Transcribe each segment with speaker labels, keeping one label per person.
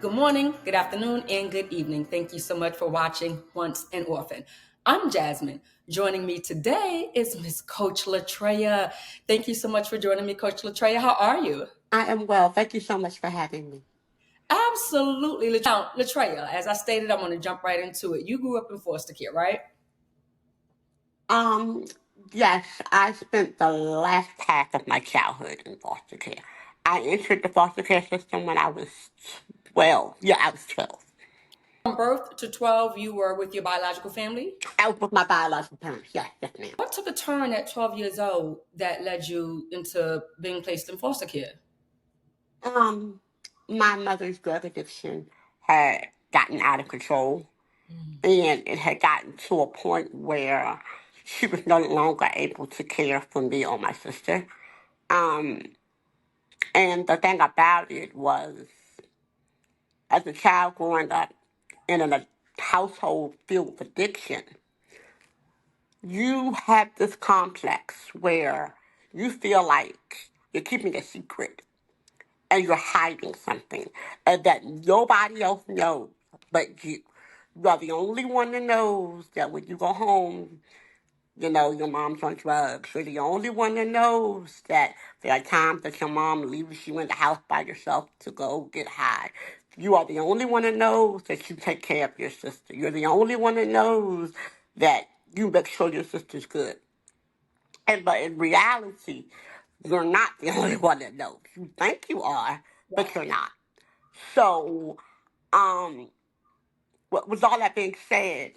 Speaker 1: Good morning, good afternoon, and good evening. Thank you so much for watching Once and Orphan. I'm Jasmine. Joining me today is Miss Coach Latrea. Thank you so much for joining me, Coach Latrea. How are you?
Speaker 2: I am well. Thank you so much for having me.
Speaker 1: Absolutely. Now, Latrea, as I stated, I'm going to jump right into it. You grew up in foster care, right?
Speaker 2: Um, yes, I spent the last half of my childhood in foster care. I entered the foster care system when I was 12. Yeah, I was 12.
Speaker 1: From birth to 12, you were with your biological family.
Speaker 2: I was with my biological parents. Yes, yes, ma'am.
Speaker 1: What took a turn at 12 years old that led you into being placed in foster care?
Speaker 2: Um, my mother's drug addiction had gotten out of control, and it had gotten to a point where she was no longer able to care for me or my sister. Um, and the thing about it was, as a child growing up in a household filled with addiction, you have this complex where you feel like you're keeping a secret and you're hiding something and that nobody else knows but you. You are the only one that knows that when you go home, your mom's on drugs. You're the only one that knows that there are times that your mom leaves you in the house by yourself to go get high. You are the only one that knows that you take care of your sister. You're the only one that knows that you make sure your sister's good. But in reality, you're not the only one that knows. You think you are, but you're not. So, um, with all that being said,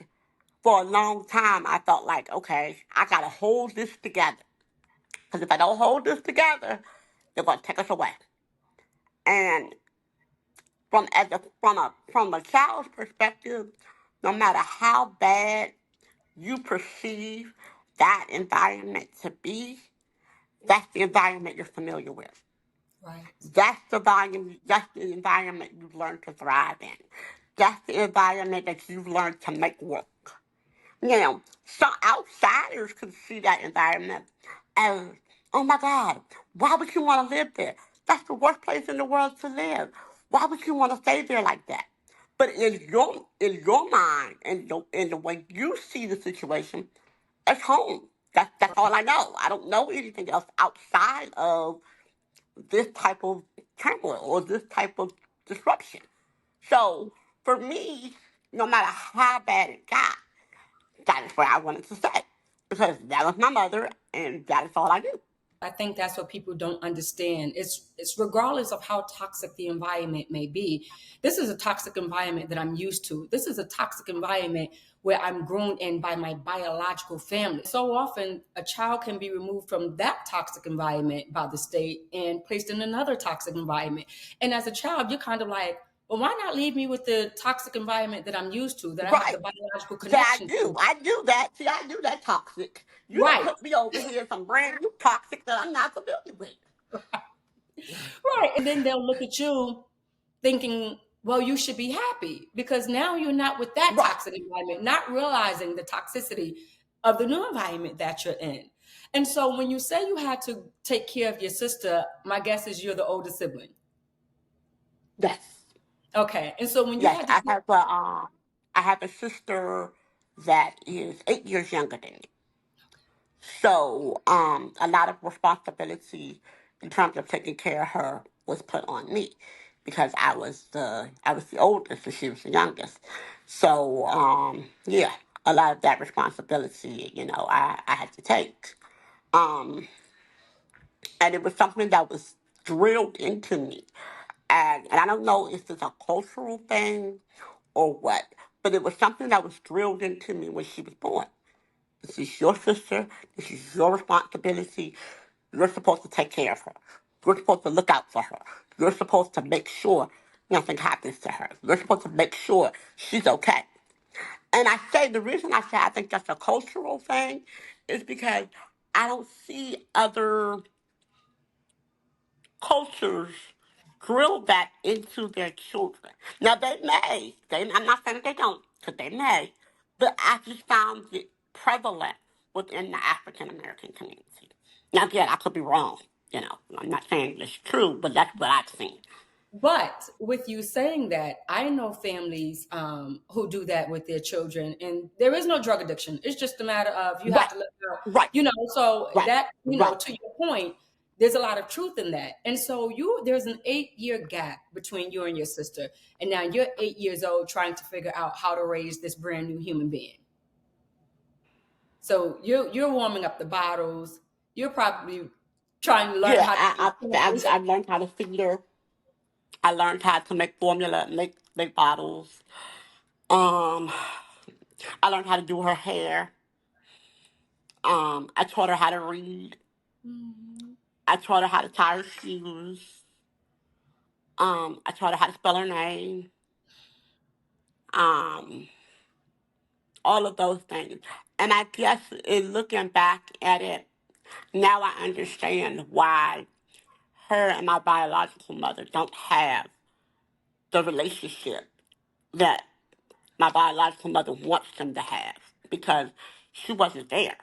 Speaker 2: for a long time, I felt like, okay, I gotta hold this together. Because if I don't hold this together, they're gonna take us away. And from a child's perspective, no matter how bad you perceive that environment to be, that's the environment you're familiar with.
Speaker 1: Right.
Speaker 2: That's the environment you've learned to thrive in. That's the environment that you've learned to make work. Some outsiders could see that environment as, oh my God, why would you want to live there? That's the worst place in the world to live. Why would you want to stay there like that? But in your mind and in the way you see the situation, it's home. That's all I know. I don't know anything else outside of this type of turmoil or this type of disruption. So for me, no matter how bad it got, that is what I wanted to say. Because that was my mother and that is all I knew.
Speaker 1: I think that's what people don't understand. It's regardless of how toxic the environment may be. This is a toxic environment that I'm used to. This is a toxic environment where I'm grown in by my biological family. So often a child can be removed from that toxic environment by the state and placed in another toxic environment. And as a child, you're kind of like, well, why not leave me with the toxic environment that I'm used to, that I have the
Speaker 2: Right.
Speaker 1: biological
Speaker 2: That I
Speaker 1: connection
Speaker 2: do.
Speaker 1: to?
Speaker 2: I do that. See, I do that toxic. You don't
Speaker 1: Right.
Speaker 2: put me over here some brand new toxic that I'm not familiar with.
Speaker 1: Right. And then they'll look at you thinking, well, you should be happy because now you're not with that
Speaker 2: Right.
Speaker 1: toxic environment, not realizing the toxicity of the new environment that you're in. And so when you say you had to take care of your sister, my guess is you're the older sibling.
Speaker 2: Yes.
Speaker 1: Okay. And so when you
Speaker 2: Yes.
Speaker 1: had to,
Speaker 2: I have a sister that is 8 years younger than me. So, a lot of responsibility in terms of taking care of her was put on me because I was the oldest and she was the youngest. So, yeah, a lot of that responsibility, I had to take. Um, and it was something that was drilled into me. And I don't know if it's a cultural thing or what, but it was something that was drilled into me when she was born. This is your sister. This is your responsibility. You're supposed to take care of her. You're supposed to look out for her. You're supposed to make sure nothing happens to her. You're supposed to make sure she's okay. And the reason I say I think that's a cultural thing is because I don't see other cultures drill that into their children. Now I'm not saying they don't, because they may, but I just found it prevalent within the African American community. Now again, I could be wrong, I'm not saying it's true, but that's what I've seen.
Speaker 1: But with you saying that, I know families who do that with their children, and there is no drug addiction. It's just a matter of you have
Speaker 2: Right,
Speaker 1: to look out,
Speaker 2: right,
Speaker 1: So
Speaker 2: right,
Speaker 1: that,
Speaker 2: right.
Speaker 1: to your point, there's a lot of truth in that. And so there's an 8-year gap between you and your sister, and now you're 8 years old trying to figure out how to raise this brand new human being. So you're warming up the bottles. You're probably trying to learn
Speaker 2: Yeah,
Speaker 1: how to.
Speaker 2: I learned how to feed her. I learned how to make formula, make bottles. Um, I learned how to do her hair. I taught her how to read.
Speaker 1: Mhm.
Speaker 2: I taught her how to tie her shoes. I taught her how to spell her name. Um, all of those things. And I guess in looking back at it, now I understand why her and my biological mother don't have the relationship that my biological mother wants them to have because she wasn't there.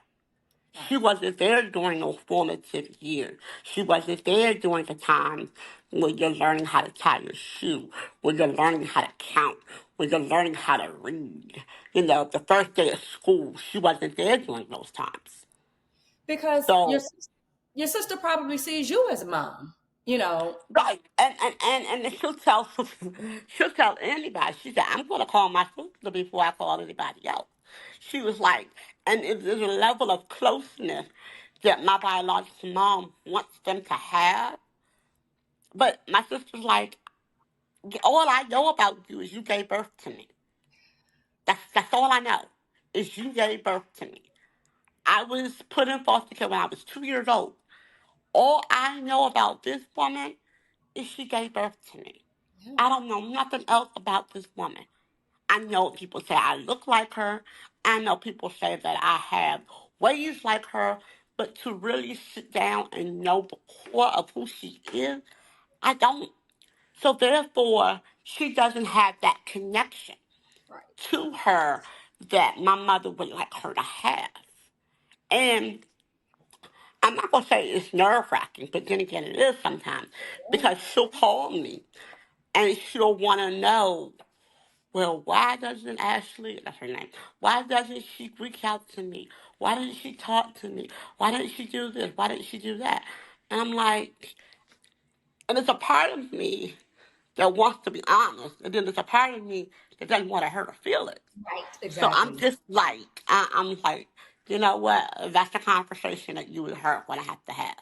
Speaker 2: She
Speaker 1: Right.
Speaker 2: wasn't there during those formative years. She wasn't there during the time when you're learning how to tie your shoe, when you're learning how to count, when you're learning how to read. You know, the first day of school, she wasn't there during those times.
Speaker 1: Because
Speaker 2: So,
Speaker 1: your sister probably sees you as a mom, you know.
Speaker 2: right, and she'll tell anybody. She said, "I'm going to call my sister before I call anybody else." She was like, and there's a level of closeness that my biological mom wants them to have. But my sister's like, all I know about you is you gave birth to me. That's all I know is you gave birth to me. I was put in foster care when I was 2 years old. All I know about this woman is she gave birth to me.
Speaker 1: Yeah.
Speaker 2: I don't know nothing else about this woman. I know people say I look like her. I know people say that I have ways like her. But to really sit down and know the core of who she is, I don't. So therefore, she doesn't have that connection
Speaker 1: Right.
Speaker 2: to her that my mother would like her to have. And I'm not gonna say it's nerve wracking, but then again, it is sometimes
Speaker 1: Yeah.
Speaker 2: because she'll call me and she'll want to know, well, why doesn't Ashley, that's her name, why doesn't she reach out to me? Why doesn't she talk to me? Why didn't she do this? Why didn't she do that? And I'm like, and it's a part of me that wants to be honest, and then there's a part of me that doesn't want to hurt her feelings.
Speaker 1: Right.
Speaker 2: So I'm
Speaker 1: Exactly.
Speaker 2: just like, I'm like, you know what? That's a conversation that you and her going to have to have.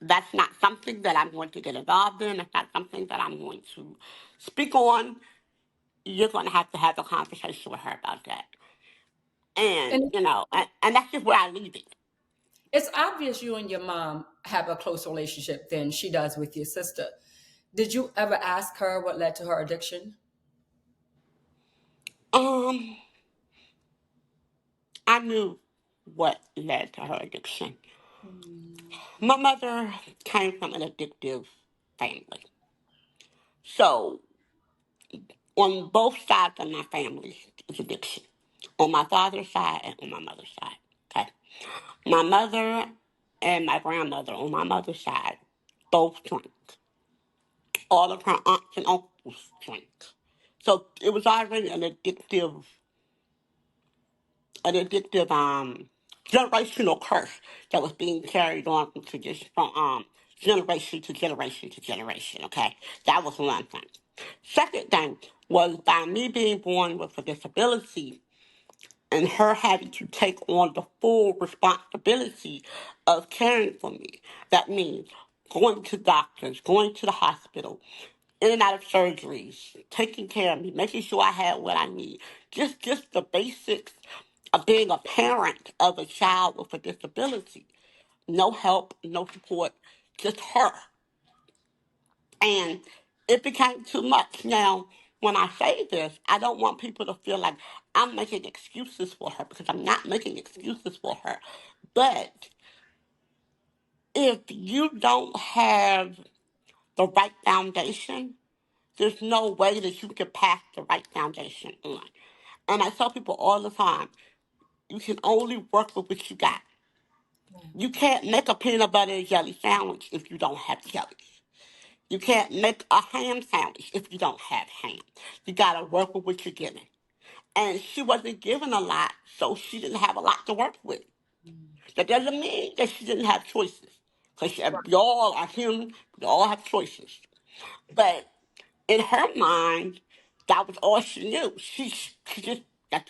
Speaker 2: That's not something that I'm going to get involved in. That's not something that I'm going to speak on. You're going to have a conversation with her about that. And,
Speaker 1: And
Speaker 2: you know, and that's just where I leave it.
Speaker 1: it's obvious you and your mom have a close relationship than she does with your sister. Did you ever ask her what led to her addiction?
Speaker 2: Um, I knew what led to her addiction.
Speaker 1: Mm.
Speaker 2: My mother came from an addictive family. So on both sides of my family is addiction. On my father's side and on my mother's side. Okay. My mother and my grandmother on my mother's side both drank. All of her aunts and uncles drank. So it was already an addictive generational curse that was being carried on from tradition from generation to generation to generation. Okay, that was one thing. Second thing was by me being born with a disability and her having to take on the full responsibility of caring for me. That means going to doctors, going to the hospital, in and out of surgeries, taking care of me, making sure I had what I need. Just the basics of being a parent of a child with a disability. No help, no support, just her. And it became too much. Now, when I say this, I don't want people to feel like I'm making excuses for her because I'm not making excuses for her. But if you don't have the right foundation, there's no way that you can pass the right foundation on. And I tell people all the time, you can only work with what you got.
Speaker 1: Yeah.
Speaker 2: You can't make a peanut butter and jelly sandwich if you don't have jelly. You can't make a ham sandwich if you don't have ham. You gotta work with what you're given. And she wasn't given a lot, so she didn't have a lot to work with. That doesn't mean that she didn't have choices. Because we all are human, we all have choices. But in her mind, that was all she knew. She just that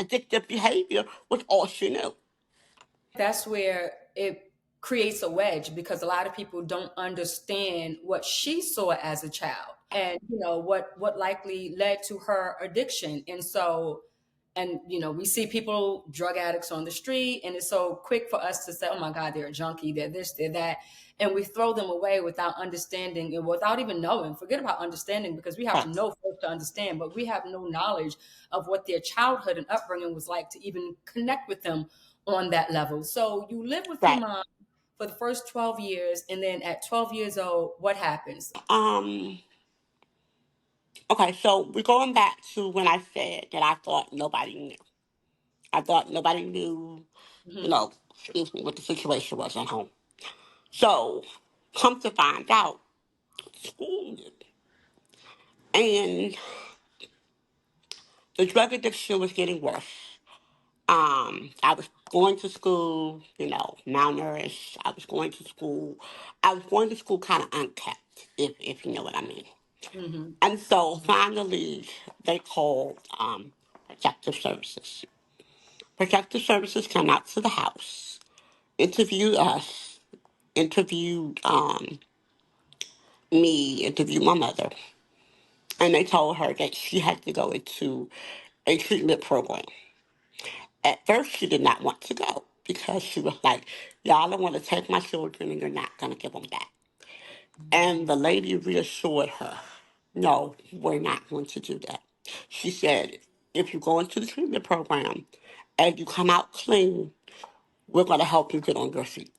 Speaker 2: addictive behavior was all she knew.
Speaker 1: That's where it creates a wedge because a lot of people don't understand what she saw as a child and what likely led to her addiction. And so, and we see people, drug addicts on the street, and it's so quick for us to say, oh my God, they're a junkie, they're this, they're that, and we throw them away without understanding and without even knowing. Forget about understanding, because we have to
Speaker 2: Right.
Speaker 1: know first to understand, but we have no knowledge of what their childhood and upbringing was like to even connect with them on that level. So you live with your
Speaker 2: Right.
Speaker 1: mom for the first 12 years, and then at 12 years old, what happens?
Speaker 2: Um. Okay, so we're going back to when I said that I thought nobody knew. I thought nobody knew,
Speaker 1: Hmm.
Speaker 2: excuse me, what the situation was at home. So, come to find out, school knew. And the drug addiction was getting worse. I was going to school, malnourished. I was going to school. I was going to school kind of unkept, if you know what I mean.
Speaker 1: Hmm.
Speaker 2: And so finally, they called protective services. Protective services came out to the house, interviewed us, interviewed me, interviewed my mother, and they told her that she had to go into a treatment program. At first, she did not want to go because she was like, y'all don't want to take my children and you're not going to give them back. And the lady reassured her, no, we're not going to do that. She said, if you go into the treatment program and you come out clean, we're going to help you get on your feet.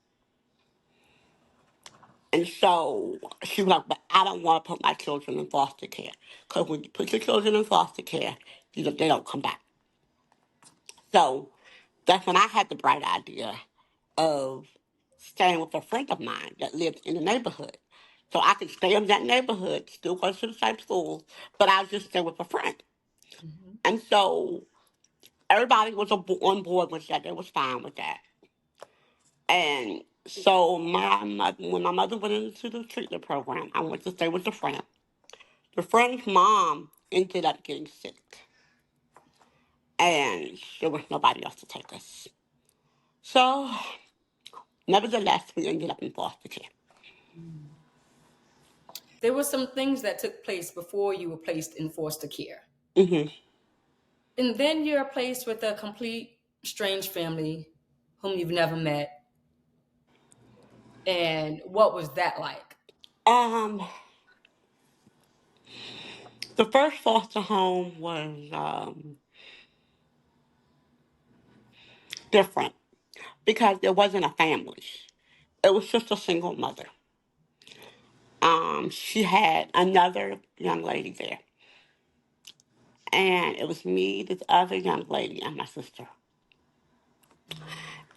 Speaker 2: And so she was like, but I don't want to put my children in foster care. Because when you put your children in foster care, they don't come back. So that's when I had the bright idea of staying with a friend of mine that lived in the neighborhood. So I could stay in that neighborhood, still go to the same school, but I just stay with a friend.
Speaker 1: Hmm.
Speaker 2: And so everybody was on board with that. They was fine with that. And so when my mother went into the treatment program, I went to stay with a friend. The friend's mom ended up getting sick, and there was nobody else to take us. So, nevertheless, we ended up in foster care.
Speaker 1: There were some things that took place before you were placed in foster care.
Speaker 2: Hmm.
Speaker 1: And then you're placed with a complete strange family whom you've never met. And what was that like?
Speaker 2: Um, the first foster home was different because there wasn't a family. It was just a single mother. She had another young lady there, and it was me, this other young lady, and my sister.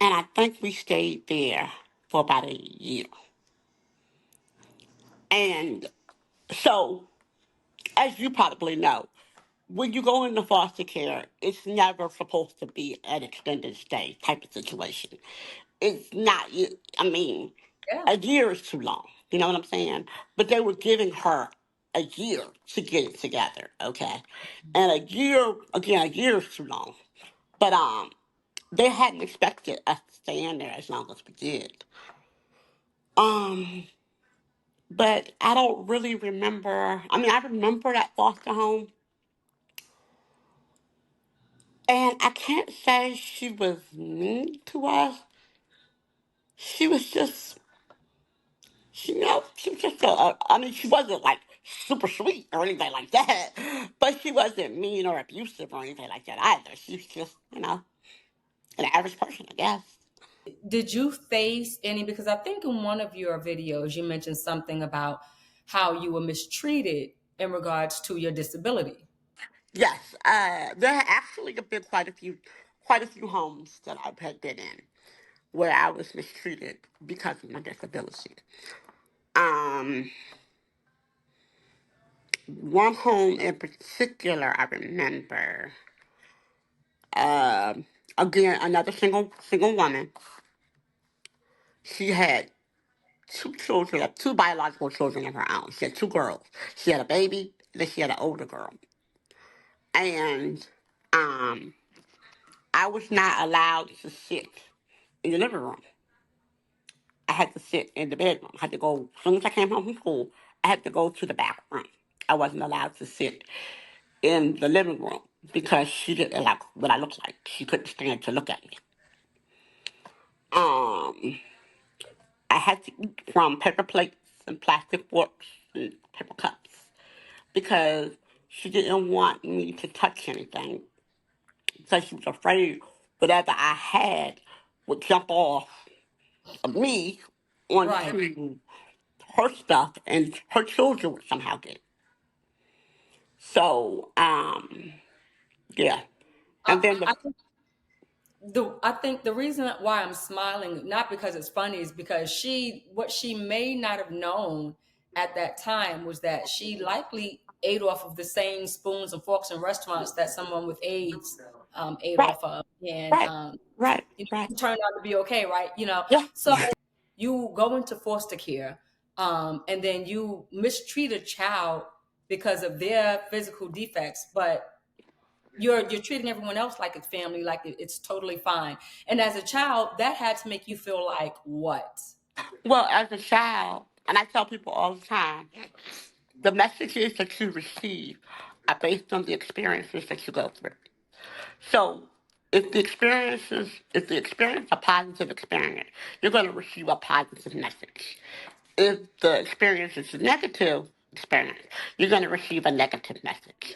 Speaker 2: And I think we stayed there for about a year. And so, as you probably know, when you go into foster care, it's never supposed to be an extended stay type of situation. It's not, I mean,
Speaker 1: Yeah.
Speaker 2: a year is too long. You know what I'm saying? But they were giving her a year to get it together, okay? And a year is too long. But they hadn't expected us to stay in there as long as we did. Um, but I don't really remember. I mean, I remember that foster home, and I can't say she was mean to us. She was just, she was just I mean, she wasn't like super sweet or anything like that, but she wasn't mean or abusive or anything like that either. She was just, an average person, I guess.
Speaker 1: Did you face any, because I think in one of your videos you mentioned something about how you were mistreated in regards to your disability?
Speaker 2: Yes, there have actually been quite a few homes that I had been in. where I was mistreated because of my disability. Um, One home in particular, I remember. Again, another single woman. She had two children, two biological children of her own. She had two girls. She had a baby, then she had an older girl. And um, I was not allowed to sit in the living room. I had to sit in the bedroom. I had to go, as soon as I came home from school, I had to go to the back room. I wasn't allowed to sit in the living room because she didn't like what I looked like. She couldn't stand to look at me. Um, I had to eat from paper plates and plastic forks and paper cups because she didn't want me to touch anything because she was afraid whatever I had would jump off of me
Speaker 1: Right.
Speaker 2: onto her stuff and her children would somehow get it. So, yeah.
Speaker 1: I,
Speaker 2: And then the
Speaker 1: I I think the reason why I'm smiling, not because it's funny, is because what she may not have known at that time was that she likely ate off of the same spoons and forks in restaurants that someone with AIDS ate
Speaker 2: right,
Speaker 1: off of, and
Speaker 2: right, right, right.
Speaker 1: it turned out to be okay, right?
Speaker 2: Yeah.
Speaker 1: So you go into foster care, and then you mistreat a child because of their physical defects, but you're treating everyone else like it's family, like it's totally fine. And as a child, that had to make you feel like what?
Speaker 2: Well, as a child, and I tell people all the time, the messages that you receive are based on the experiences that you go through. So if the experience a positive experience, you're going to receive a positive message. If the experience is a negative experience, you're going to receive a negative message.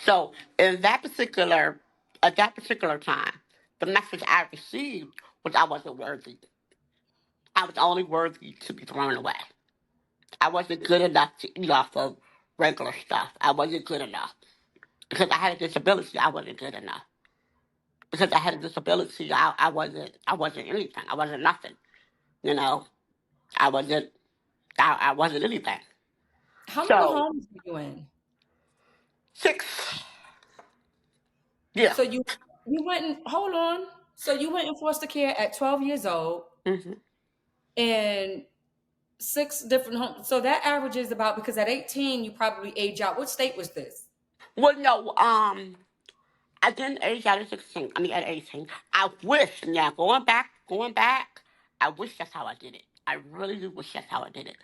Speaker 2: So in that particular at that particular time, the message I received was I wasn't worthy. I was only worthy to be thrown away. I wasn't good enough to eat off of regular stuff. I wasn't good enough because I had a disability. I wasn't good enough because I had a disability. I wasn't anything. I wasn't nothing. You know, I wasn't I wasn't anything.
Speaker 1: How many
Speaker 2: So
Speaker 1: homes were you in?
Speaker 2: 6, yeah.
Speaker 1: So you went in, hold on. So you went in foster care at 12 years old,
Speaker 2: Hmm.
Speaker 1: and six different homes. So that averages about, because at 18 you probably age out. What state was this?
Speaker 2: Well, no, I didn't age out at 16. I mean, at 18. I wish now going back. I wish that's how I did it. I really do wish that's how I did it.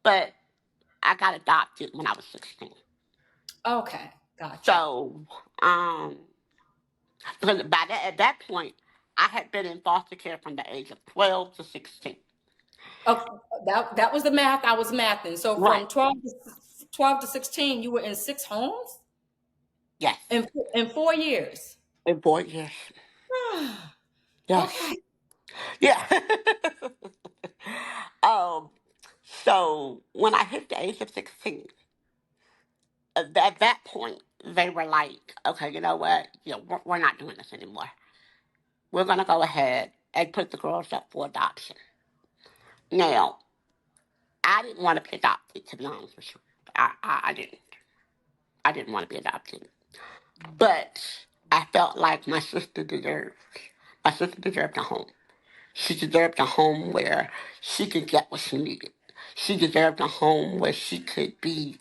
Speaker 2: But I got adopted when I was 16.
Speaker 1: Okay, gotcha.
Speaker 2: So, um, because at that point, I had been in foster care from the age of 12 to 16.
Speaker 1: Okay, that was the math I was mathing. So
Speaker 2: Right.
Speaker 1: from 12 to 16, you were in six homes
Speaker 2: Yes.
Speaker 1: in 4 years.
Speaker 2: In 4 years. Yes.
Speaker 1: Okay.
Speaker 2: Yeah. um, so when I hit the age of 16, at that point, they were like, okay, you know what? We're not doing this anymore. We're going to go ahead and put the girls up for adoption. Now, I didn't want to be adopted, to be honest with you. I didn't. I didn't want to be adopted. But I felt like my sister deserved a home. She deserved a home where she could get what she needed. She deserved a home where she could be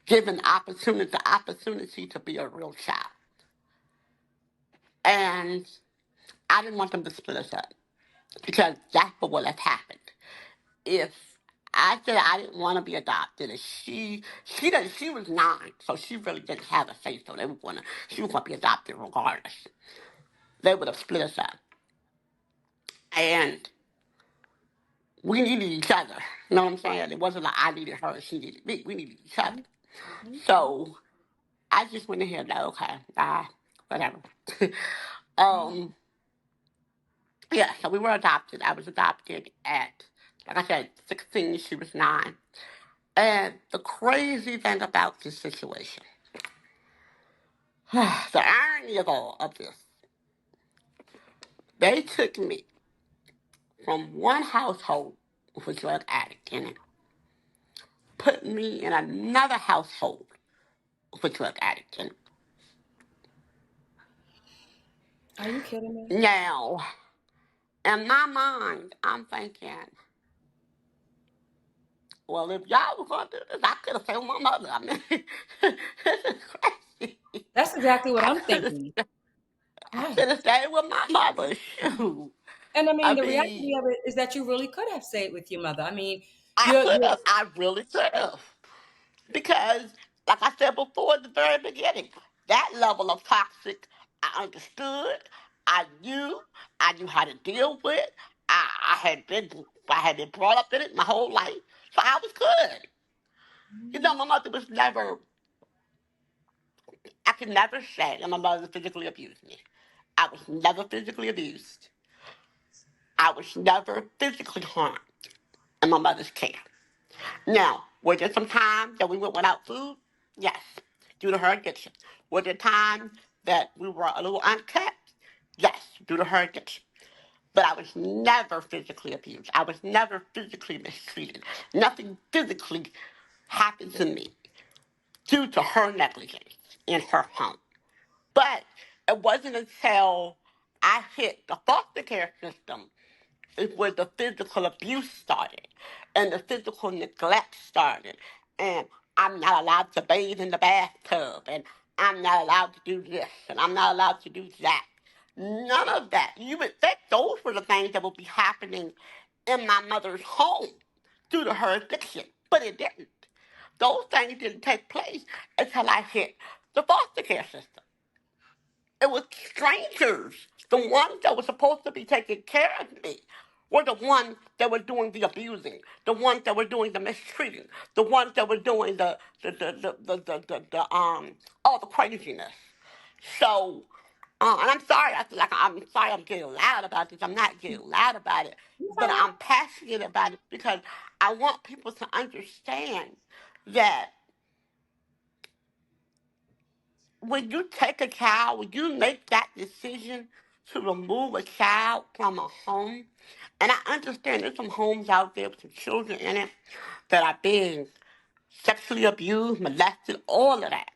Speaker 2: given the opportunity to be a real child. And I didn't want them to split us up because that's what would have happened. If I said I didn't want to be adopted, and she was 9, so she really didn't have a say. So she was gonna be adopted regardless. They would have split us up, and we needed each other. You know what I'm saying? It wasn't like I needed her and she needed me. We needed each other.
Speaker 1: Mhm.
Speaker 2: So I just went ahead and like, okay, whatever. um, yeah, so we were adopted. I was adopted at, like I said, 16. She was 9. And the crazy thing about this situation, the irony of all of this, they took me from one household with a drug addict in it, put me in another household with a drug addict in it.
Speaker 1: Are you kidding me?
Speaker 2: Now, in my mind, I'm thinking, well, if y'all were going to do this, I could have failed my mother. I mean, this is crazy.
Speaker 1: That's exactly what
Speaker 2: I
Speaker 1: I'm
Speaker 2: could have,
Speaker 1: thinking.
Speaker 2: I
Speaker 1: Right.
Speaker 2: should have stayed with my mother. Shoot.
Speaker 1: And I mean,
Speaker 2: I
Speaker 1: the
Speaker 2: mean,
Speaker 1: reality of it is that you really could have stayed with your mother. I mean,
Speaker 2: I could
Speaker 1: you're
Speaker 2: have. I really could have. Because, like I said before at the very beginning, that level of toxic, I understood, I knew, I knew how to deal with. I had been brought up in it my whole life, so I was good. You know, my mother was never. I can never say that my mother physically abused me. I was never physically abused. I was never physically harmed in my mother's care. Now, were there some times that we went without food? Yes, due to her addiction. Were there times that we were a little unkept? Yes, due to her addiction. But I was never physically abused. I was never physically mistreated. Nothing physically happened to me due to her negligence in her home. But it wasn't until I hit the foster care system is where the physical abuse started and the physical neglect started. And I'm not allowed to bathe in the bathtub, and I'm not allowed to do this, and I'm not allowed to do that. None of that. You would think those were the things that would be happening in my mother's home due to her addiction, but it didn't. Those things didn't take place until I hit the foster care system. It was strangers. The ones that were supposed to be taking care of me were the ones that were doing the abusing, the ones that were doing the mistreating, the ones that were doing the all the craziness. So, and I'm sorry, I'm sorry I'm getting loud about this. I'm not getting loud about it,
Speaker 1: you
Speaker 2: but
Speaker 1: fine.
Speaker 2: I'm passionate about it because I want people to understand that when you take a child, when you make that decision to remove a child from a home, and I understand there's some homes out there with some children in it that are being sexually abused, molested, all of that.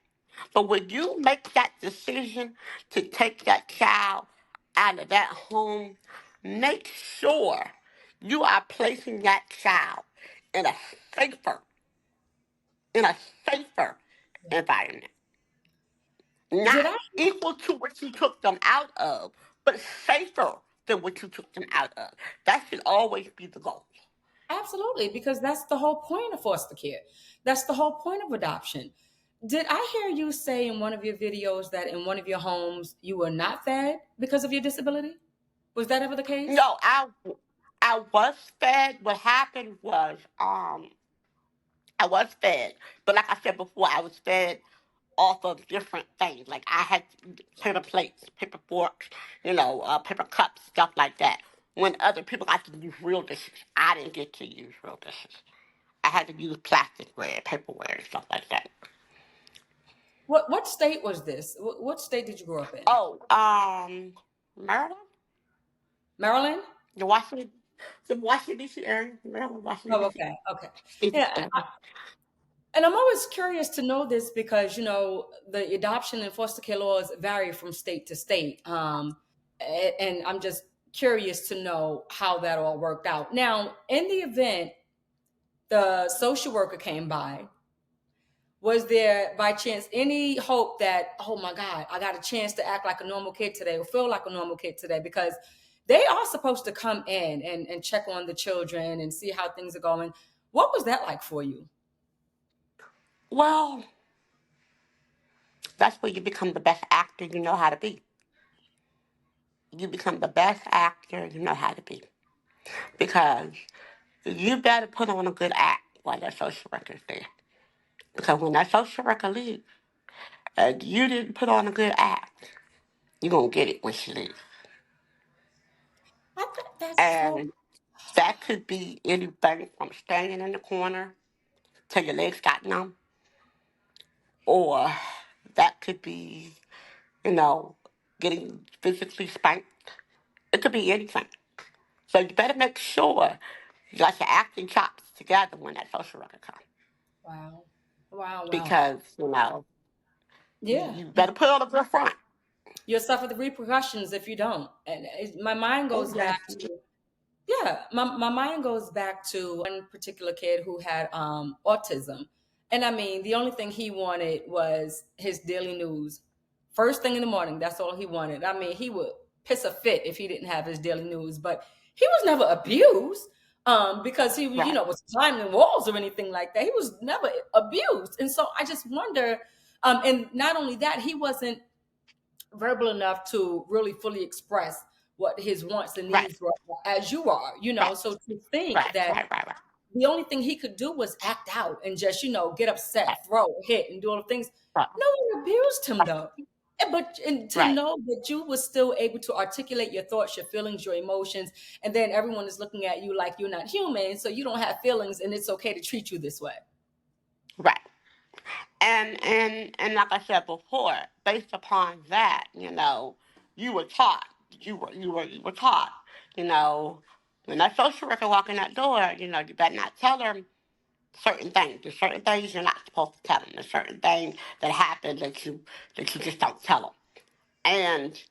Speaker 2: But when you make that decision to take that child out of that home, make sure you are placing that child in a safer, in a safer environment.
Speaker 1: Did
Speaker 2: Not
Speaker 1: I?
Speaker 2: equal to what you took them out of, but safer than what you took them out of. That should always be the goal.
Speaker 1: Absolutely, because that's the whole point of foster care. That's the whole point of adoption. Did I hear you say in one of your videos that in one of your homes you were not fed because of your disability? Was that ever the case?
Speaker 2: No, I was fed. What happened was I was fed, but like I said before, I was fed off of different things. Like I had paper plates, paper forks, paper cups, stuff like that. When other people got to use real dishes, I didn't get to use real dishes. I had to use plasticware, paperware, and stuff like that.
Speaker 1: What state was this? What state did you grow up in?
Speaker 2: Oh, Maryland,
Speaker 1: Maryland?
Speaker 2: the Washington, the Washington D.C. area, Maryland, Washington
Speaker 1: Oh,
Speaker 2: D.C.
Speaker 1: okay, okay.
Speaker 2: State
Speaker 1: Yeah,
Speaker 2: area.
Speaker 1: and I'm always curious to know this because the adoption and foster care laws vary from state to state, and I'm just curious to know how that all worked out. Now, in the event the social worker came by, was there by chance any hope that, oh my God, I got a chance to act like a normal kid today or feel like a normal kid today? Because they are supposed to come in and check on the children and see how things are going. What was that like for you?
Speaker 2: Well, that's where you become the best actor you know how to be. You become the best actor you know how to be because you better put on a good act while that social worker's there. Because when that social worker leaves, and you didn't put on a good act, you're gonna get it when she leaves.
Speaker 1: I think that's so.
Speaker 2: And that could be anything from standing in the corner till your legs got numb, or that could be, you know, getting physically spanked. It could be anything. So you better make sure you got your acting chops together when that social worker comes.
Speaker 1: Wow. Wow, wow.
Speaker 2: Because,
Speaker 1: Yeah.
Speaker 2: you better put on a good front.
Speaker 1: You'll suffer the repercussions if you don't. And my mind
Speaker 2: Oh,
Speaker 1: goes back
Speaker 2: yes.
Speaker 1: to, yeah, my mind goes back to one particular kid who had autism. And I mean, the only thing he wanted was his daily news. First thing in the morning, that's all he wanted. I mean, he would piss a fit if he didn't have his daily news, but he was never abused because he,
Speaker 2: Right,
Speaker 1: was climbing walls or anything like that. He was never abused. And so I just wonder, and not only that, he wasn't verbal enough to really fully express what his wants and
Speaker 2: right,
Speaker 1: needs were as you are,
Speaker 2: right,
Speaker 1: so to think
Speaker 2: right,
Speaker 1: that
Speaker 2: right, right, right,
Speaker 1: the only thing he could do was act out and just, get
Speaker 2: right,
Speaker 1: upset, throw, hit, and do all the things.
Speaker 2: right,
Speaker 1: No one abused him though. But to
Speaker 2: right,
Speaker 1: know that you were still able to articulate your thoughts, your feelings, your emotions, and then everyone is looking at you like you're not human, so you don't have feelings, and it's okay to treat you this way.
Speaker 2: right. And like I said before, based upon that, you were taught. You were taught. You know, when that social worker walk in that door, you better not tell them certain things. There's certain things you're not supposed to tell them. There's certain things that happen that you just don't tell them. And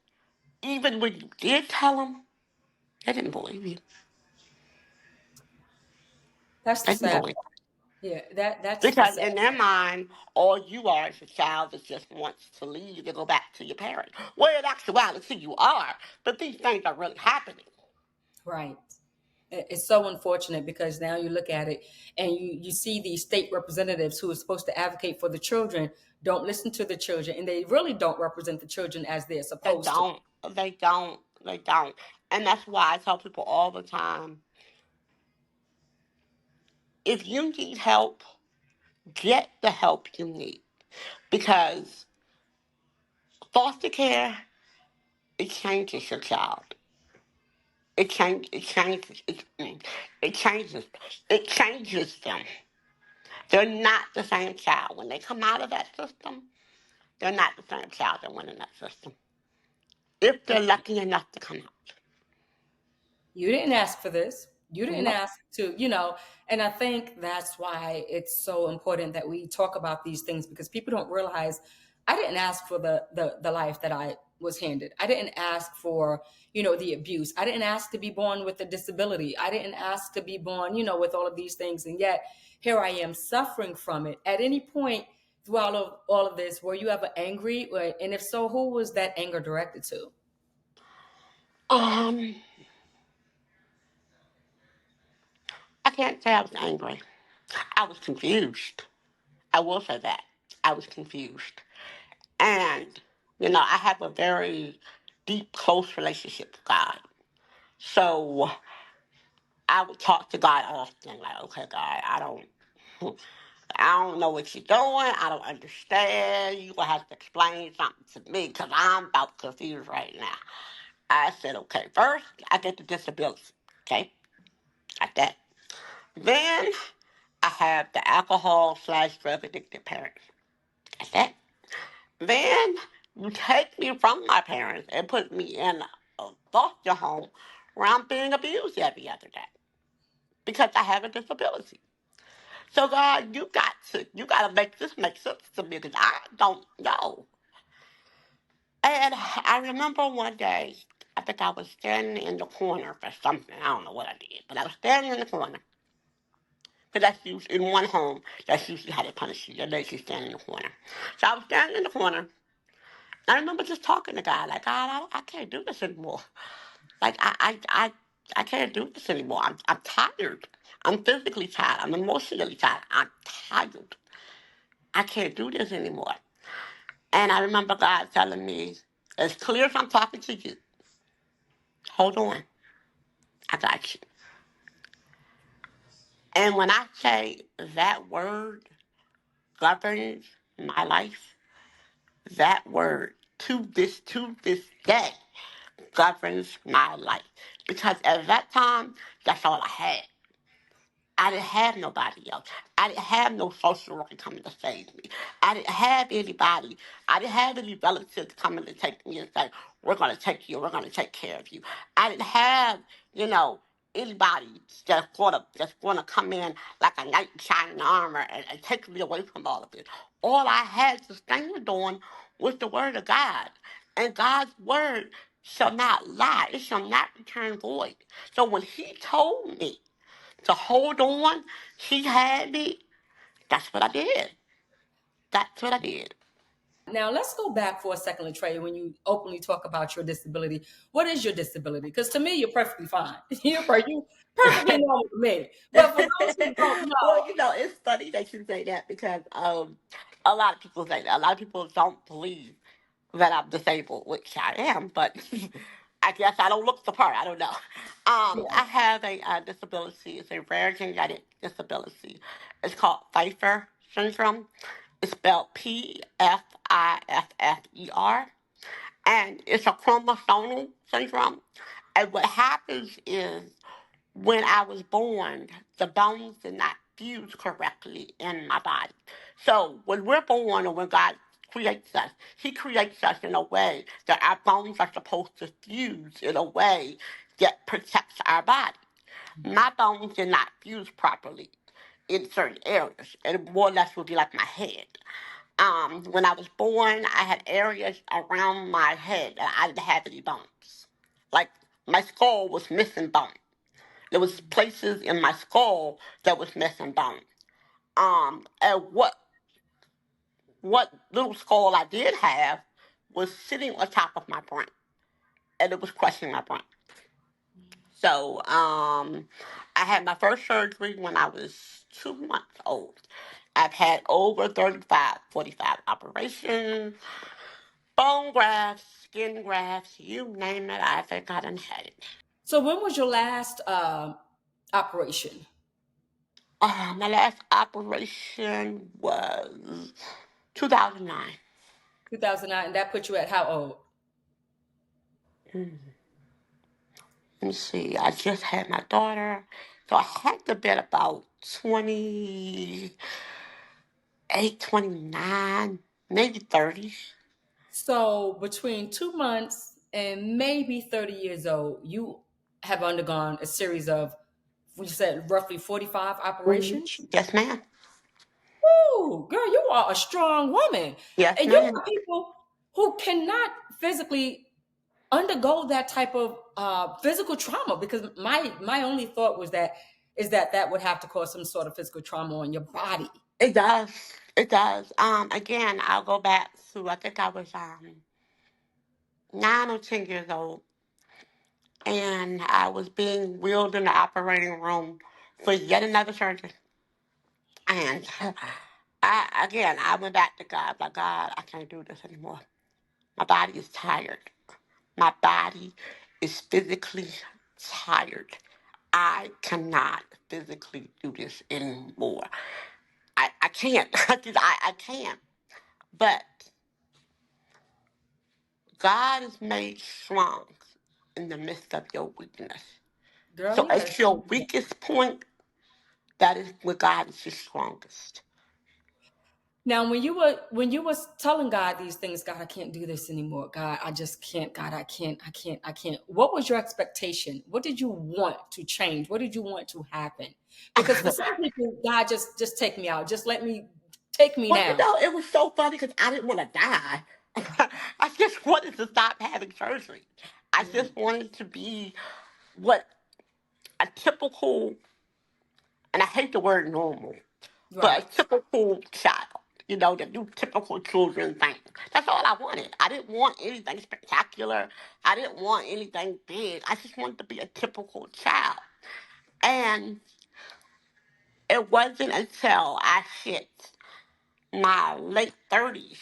Speaker 2: even when you did tell them, they didn't believe you.
Speaker 1: That's the
Speaker 2: They didn't
Speaker 1: sad
Speaker 2: believe
Speaker 1: part. Yeah, that's the
Speaker 2: Because
Speaker 1: sad
Speaker 2: in their mind, all you are is a child that just wants to leave and go back to your parents. Well, in actuality, you are, but these things are really happening.
Speaker 1: right. It's so unfortunate because now you look at it and you see these state representatives who are supposed to advocate for the children don't listen to the children, and they really don't represent the children as they're
Speaker 2: They
Speaker 1: supposed to.
Speaker 2: don't. They don't. They don't. And that's why I tell people all the time, if you need help, get the help you need. Because foster care, it changes your child. It changes, it changes them. They're not the same child. When they come out of that system, they're not the same child that went in that system. If they're lucky enough to come out.
Speaker 1: You didn't ask for this. You didn't
Speaker 2: No,
Speaker 1: ask to, and I think that's why it's so important that we talk about these things, because people don't realize I didn't ask for the life that I was handed. I didn't ask for, the abuse. I didn't ask to be born with a disability. I didn't ask to be born, with all of these things. And yet here I am suffering from it. At any point throughout all of this, were you ever angry? And if so, who was that anger directed to?
Speaker 2: um, I can't say I was angry. I was confused. I will say that. I was confused. And, I have a very deep, close relationship with God. So I would talk to God often, like, okay, God, I don't know what you're doing. I don't understand. You gonna have to explain something to me because I'm about confused right now. I said, okay, first I get the disability. Okay, got that. Then I have the alcohol/drug addicted parents. Got that. Then you take me from my parents and put me in a foster home where I'm being abused every other day because I have a disability. So God, you gotta make this make sense to me because I don't know. And I remember one day, I think I was standing in the corner for something. I don't know what I did, but I was standing in the corner. Because that's usually in one home. That's usually how they punish you. They make you stand in the corner. So I was standing in the corner. I remember just talking to God, like, God, I can't do this anymore. Like, I can't do this anymore. I'm tired. I'm physically tired. I'm emotionally tired. I'm tired. I can't do this anymore. And I remember God telling me, as clear as I'm talking to you, hold on, I got you. And when I say that word governs my life, that word to this day governs my life. Because at that time, that's all I had. I didn't have nobody else. I didn't have no social worker coming to save me. I didn't have anybody. I didn't have any relatives coming to take me and say, we're going to take you, we're going to take care of you. I didn't have, you know, anybody that's gonna come in like a knight in shining armor and take me away from all of it. All I had to stand on was the word of God. And God's word shall not lie. It shall not return void. So when he told me to hold on, he had me, that's what I did. That's what I did.
Speaker 1: Now let's go back for a second, Latrea, when you openly talk about your disability. What is your disability? Because to me, you're perfectly fine. You perfectly normal to me. But for those who don't
Speaker 2: Well,
Speaker 1: know,
Speaker 2: it's funny that you say that because a lot of people say that. A lot of people don't believe that I'm disabled, which I am, but I guess I don't look the part. I don't know.
Speaker 1: yeah.
Speaker 2: I have a disability. It's a rare genetic disability. It's called Pfeiffer syndrome. It's spelled Pfiffer, and it's a chromosomal syndrome. And what happens is when I was born, the bones did not fuse correctly in my body. So when we're born or when God creates us, He creates us in a way that our bones are supposed to fuse in a way that protects our body. My bones did not fuse properly in certain areas. It more or less would be like my head. When I was born, I had areas around my head that I didn't have any bones. Like my skull was missing bone. There was places in my skull that was missing bone. And what little skull I did have was sitting on top of my brain, and it was crushing my brain. So, I had my first surgery when I was 2 months old. I've had over 35, 45 operations, bone grafts, skin grafts, you name it, I think I done had it.
Speaker 1: So when was your last operation?
Speaker 2: My last operation was 2009.
Speaker 1: 2009, and that put you at how old?
Speaker 2: Mm. Let me see. I just had my daughter. So I had to be about 28, 29, maybe 30.
Speaker 1: So between 2 months and maybe 30 years old, you have undergone a series of, we said roughly 45
Speaker 2: Mhm.
Speaker 1: operations.
Speaker 2: Yes, ma'am.
Speaker 1: Ooh, girl, you are a strong woman.
Speaker 2: Yes,
Speaker 1: And you
Speaker 2: ma'am.
Speaker 1: are people who cannot physically undergo that type of physical trauma, because my only thought was that is that that would have to cause some sort of physical trauma on your body.
Speaker 2: It does. It does. Again, I'll go back to, I think I was 9 or 10 years old, and I was being wheeled in the operating room for yet another surgery. And I went back to God, like, God, I can't do this anymore. My body is tired. My body is physically tired. I cannot physically do this anymore. I can't. I can't. But God is made strong in the midst of your weakness.
Speaker 1: Girl,
Speaker 2: So
Speaker 1: you better
Speaker 2: at your
Speaker 1: say that.
Speaker 2: weakest point, that is where God is your strongest.
Speaker 1: Now, when you was telling God these things, God, I can't do this anymore. God, I just can't. God, I can't. What was your expectation? What did you want to change? What did you want to happen? Because for some people, God, just take me out. Just let me take me
Speaker 2: Well,
Speaker 1: now.
Speaker 2: it was so funny because I didn't want to die. I just wanted to stop having surgery. I
Speaker 1: Mhm.
Speaker 2: just wanted to be what a typical, and I hate the word normal, but
Speaker 1: Right.
Speaker 2: a typical child. The new typical children thing. That's all I wanted. I didn't want anything spectacular. I didn't want anything big. I just wanted to be a typical child. And it wasn't until I hit my late 30s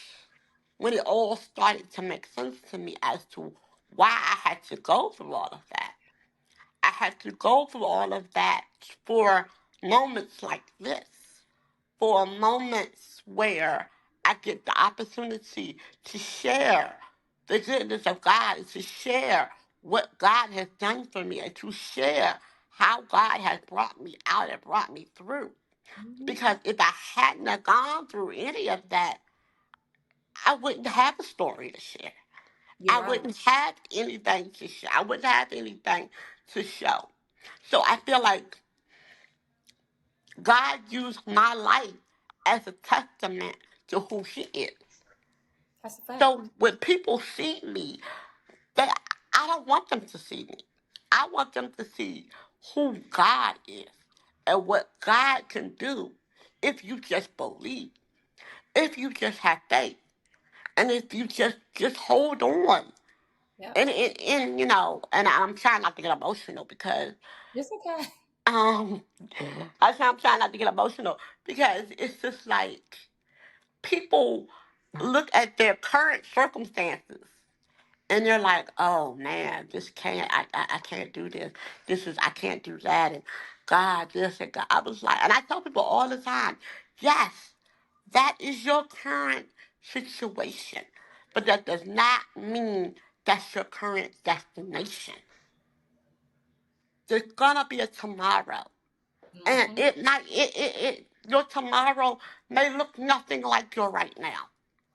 Speaker 2: when it all started to make sense to me as to why I had to go through all of that. I had to go through all of that for moments like this, for moments where I get the opportunity to share the goodness of God and to share what God has done for me and to share how God has brought me out and brought me through.
Speaker 1: Mhm.
Speaker 2: Because if I hadn't have gone through any of that, I wouldn't have a story to share.
Speaker 1: You're
Speaker 2: I
Speaker 1: right.
Speaker 2: wouldn't have anything to share. I wouldn't have anything to show. So I feel like God used my life as a testament to who He is.
Speaker 1: That's a fact.
Speaker 2: So when people see me, they I don't want them to see me. I want them to see who God is and what God can do if you just believe, if you just have faith, and if you just hold on.
Speaker 1: Yeah.
Speaker 2: And you know, and I'm trying not to get emotional because
Speaker 1: It's okay.
Speaker 2: um I'm trying not to get emotional because it's just like people look at their current circumstances and they're like, oh man, this can't, I can't do this. This is, I can't do that. And God, this and God. I was like, and I tell people all the time, yes, that is your current situation. But that does not mean that's your current destination. There's gonna be a tomorrow. And
Speaker 1: Hmm.
Speaker 2: it might, your tomorrow may look nothing like your right now.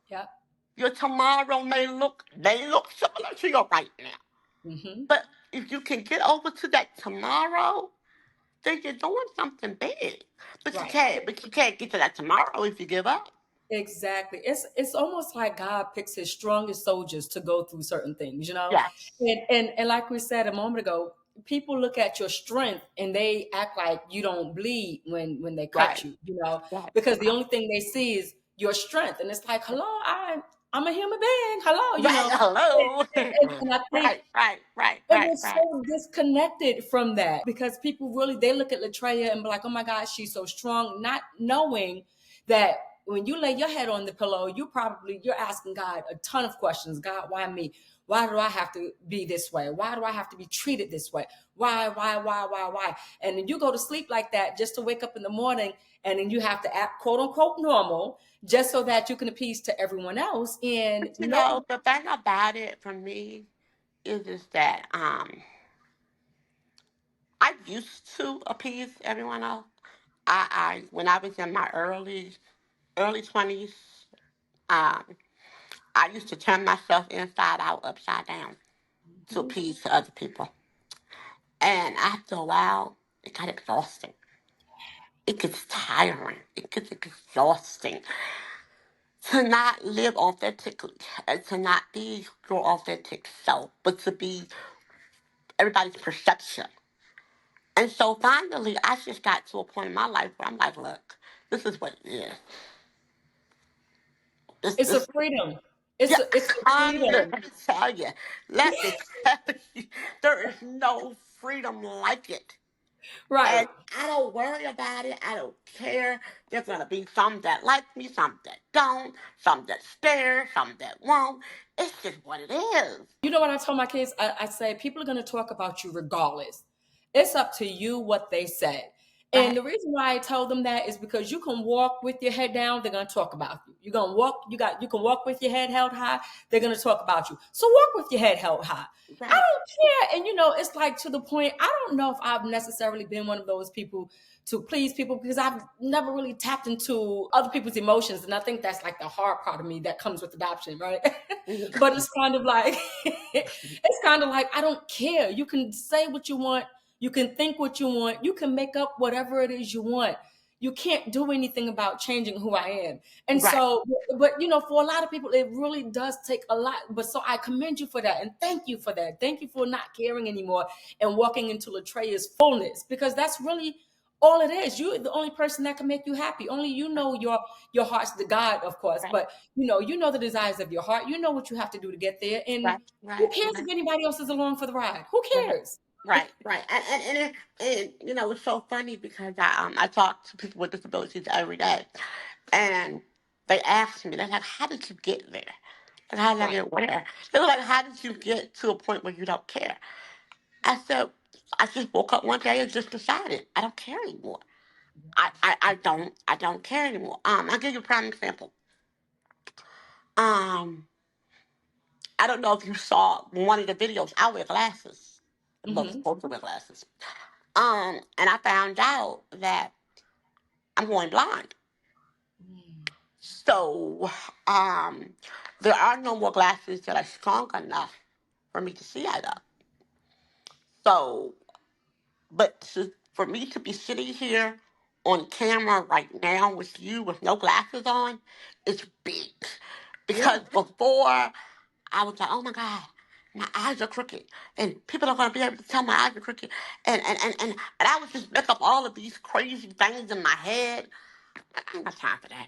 Speaker 1: Yep.
Speaker 2: Your tomorrow may look similar to your right now.
Speaker 1: Hmm.
Speaker 2: But if you can get over to that tomorrow, then you're doing something big.
Speaker 1: Right.
Speaker 2: But you can't get to that tomorrow if you give up.
Speaker 1: Exactly. It's almost like God picks his strongest soldiers to go through certain things, you know?
Speaker 2: Yes.
Speaker 1: And like we said a moment ago, people look at your strength and they act like you don't bleed when they cut
Speaker 2: Right.
Speaker 1: you, you know,
Speaker 2: Right.
Speaker 1: because the only thing they see is your strength. And it's like, hello, I'm a human being. Hello, you
Speaker 2: Right.
Speaker 1: know.
Speaker 2: Hello.
Speaker 1: And I think and we're
Speaker 2: Right.
Speaker 1: so disconnected from that because people really they look at Latrea and be like, oh my God, she's so strong, not knowing that when you lay your head on the pillow, you're asking God a ton of questions. God, why me? Why do I have to be this way? Why do I have to be treated this way? Why? And then you go to sleep like that just to wake up in the morning and then you have to act quote unquote normal just so that you can appease to everyone else. And
Speaker 2: But you
Speaker 1: no,
Speaker 2: know, the thing about it for me is that I used to appease everyone else. I when I was in my early 20s, um, I used to turn myself inside out, upside down to
Speaker 1: Mhm.
Speaker 2: appease to other people. And after a while, it got exhausting. It gets tiring. It gets exhausting to not live authentically and to not be your authentic self, but to be everybody's perception. And so finally, I just got to a point in my life where I'm like, look, this is what it is.
Speaker 1: It's a
Speaker 2: This
Speaker 1: freedom.
Speaker 2: yeah,
Speaker 1: It's a
Speaker 2: honey, let
Speaker 1: freedom.
Speaker 2: me tell you, let me tell you, there is no freedom like it.
Speaker 1: Right.
Speaker 2: And I don't worry about it. I don't care. There's gonna be some that like me, some that don't, some that stare, some that won't. It's just what it is.
Speaker 1: You know what I tell my kids? I say people are going to talk about you regardless. It's up to you what they say. And
Speaker 2: Right,
Speaker 1: the reason why I tell them that is because you can walk with your head down, they're gonna talk about you. You're gonna walk, you can walk with your head held high, they're gonna talk about you. So walk with your head held high. I
Speaker 2: right,
Speaker 1: don't care. And it's like to the point, I don't know if I've necessarily been one of those people to please people because I've never really tapped into other people's emotions. And I think that's like the hard part of me that comes with adoption, right? But it's kind of like it's kind of like I don't care. You can say what you want, you can think what you want, you can make up whatever it is you want. You can't do anything about changing who I am. And
Speaker 2: right,
Speaker 1: so, but for a lot of people, it really does take a lot. But so I commend you for that and thank you for that. Thank you for not caring anymore and walking into Latrea's fullness because that's really all it is. You're the only person that can make you happy. Only you know your heart's the God, of course,
Speaker 2: right,
Speaker 1: but you know the desires of your heart. You know what you have to do to get there. And
Speaker 2: right,
Speaker 1: who
Speaker 2: right,
Speaker 1: cares
Speaker 2: right,
Speaker 1: if anybody else is along for the ride? Who
Speaker 2: right.
Speaker 1: cares?
Speaker 2: Right, right, and you know it's so funny because I talk to people with disabilities every day, and they ask me they're like, "How did you get there? Like, how did I
Speaker 1: Right.
Speaker 2: get where?" They're like, "How did you get to a point where you don't care?" I said, "I just woke up one day and just decided I don't care anymore. I don't care anymore." I'll give you a prime example. Um, I don't know if you saw one of the videos. I wear glasses. I'm both
Speaker 1: Hmm.
Speaker 2: supposed to wear glasses. And I found out that I'm going blind. So, um, there are no more glasses that are strong enough for me to see out of. So, But for me to be sitting here on camera right now with you with no glasses on, it's big. Because
Speaker 1: Yeah.
Speaker 2: before, I was like, oh my God, my eyes are crooked. And people are going to be able to tell my eyes are crooked. And I would just make up all of these crazy things in my head. I ain't got time for that.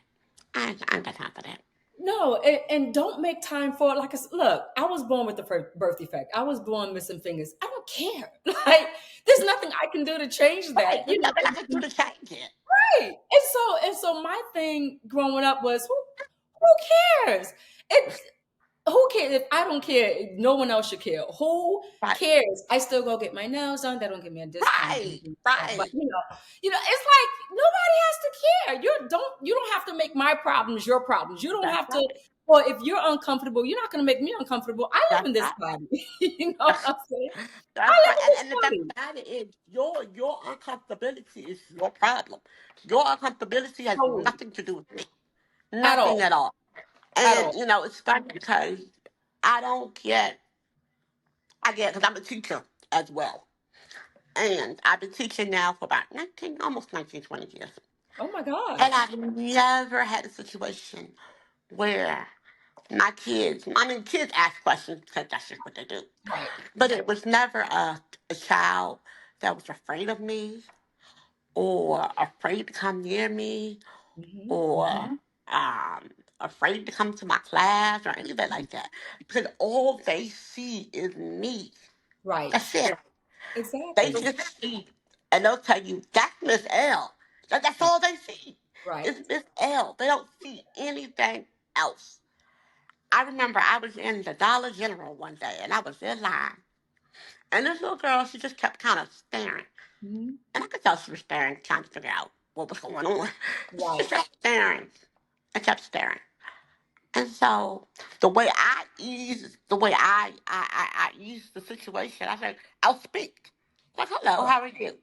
Speaker 2: I ain't got time for that.
Speaker 1: No, and don't make time for it. Like, look, I was born with the birth defect. I was born missing fingers. I don't care. Like, there's nothing I can do to change
Speaker 2: Right.
Speaker 1: that.
Speaker 2: There's
Speaker 1: You know,
Speaker 2: nothing I can do to change it.
Speaker 1: right. And so my thing growing up was who cares? It who cares if I don't care? No one else should care. Who
Speaker 2: Right.
Speaker 1: cares? I still go get my nails done. They don't give me a discount.
Speaker 2: Right.
Speaker 1: But
Speaker 2: Right.
Speaker 1: it's like nobody has to care. You don't have to make my problems your problems. You don't
Speaker 2: That's
Speaker 1: have to.
Speaker 2: right.
Speaker 1: Well, if you're uncomfortable, you're not going to make me uncomfortable. I live
Speaker 2: That's
Speaker 1: in this
Speaker 2: right.
Speaker 1: body. You know what I'm saying? I
Speaker 2: That's
Speaker 1: live
Speaker 2: right.
Speaker 1: in this
Speaker 2: And the thing
Speaker 1: body.
Speaker 2: about it is your uncomfortability is your problem. Your uncomfortability has
Speaker 1: Totally.
Speaker 2: nothing to do with me.
Speaker 1: At
Speaker 2: Nothing
Speaker 1: all.
Speaker 2: at all.
Speaker 1: At
Speaker 2: And
Speaker 1: all.
Speaker 2: it's funny because I don't get because I'm a teacher as well. And I've been teaching now for about 19, almost 19, 20 years.
Speaker 1: Oh my gosh.
Speaker 2: And I've never had a situation where my kids, I mean, kids ask questions because that's just what they do.
Speaker 1: Right.
Speaker 2: But it was never a child that was afraid of me or afraid to come near me
Speaker 1: Hmm.
Speaker 2: or afraid to come to my class or anything like that. Because all they see is me.
Speaker 1: Right.
Speaker 2: That's it. They
Speaker 1: Exactly.
Speaker 2: just see, and they'll tell you, that's Miss L. That's all they see.
Speaker 1: Right.
Speaker 2: It's Miss L. They don't see anything else. I remember I was in the Dollar General one day and I was in line. And this little girl, she just kept kind of staring.
Speaker 1: Hmm.
Speaker 2: And I could tell she was staring, trying to figure out what was going on. She
Speaker 1: Right.
Speaker 2: just kept staring and kept staring. And so the way I ease the situation, I said, I'll speak. Like, hello, how are you?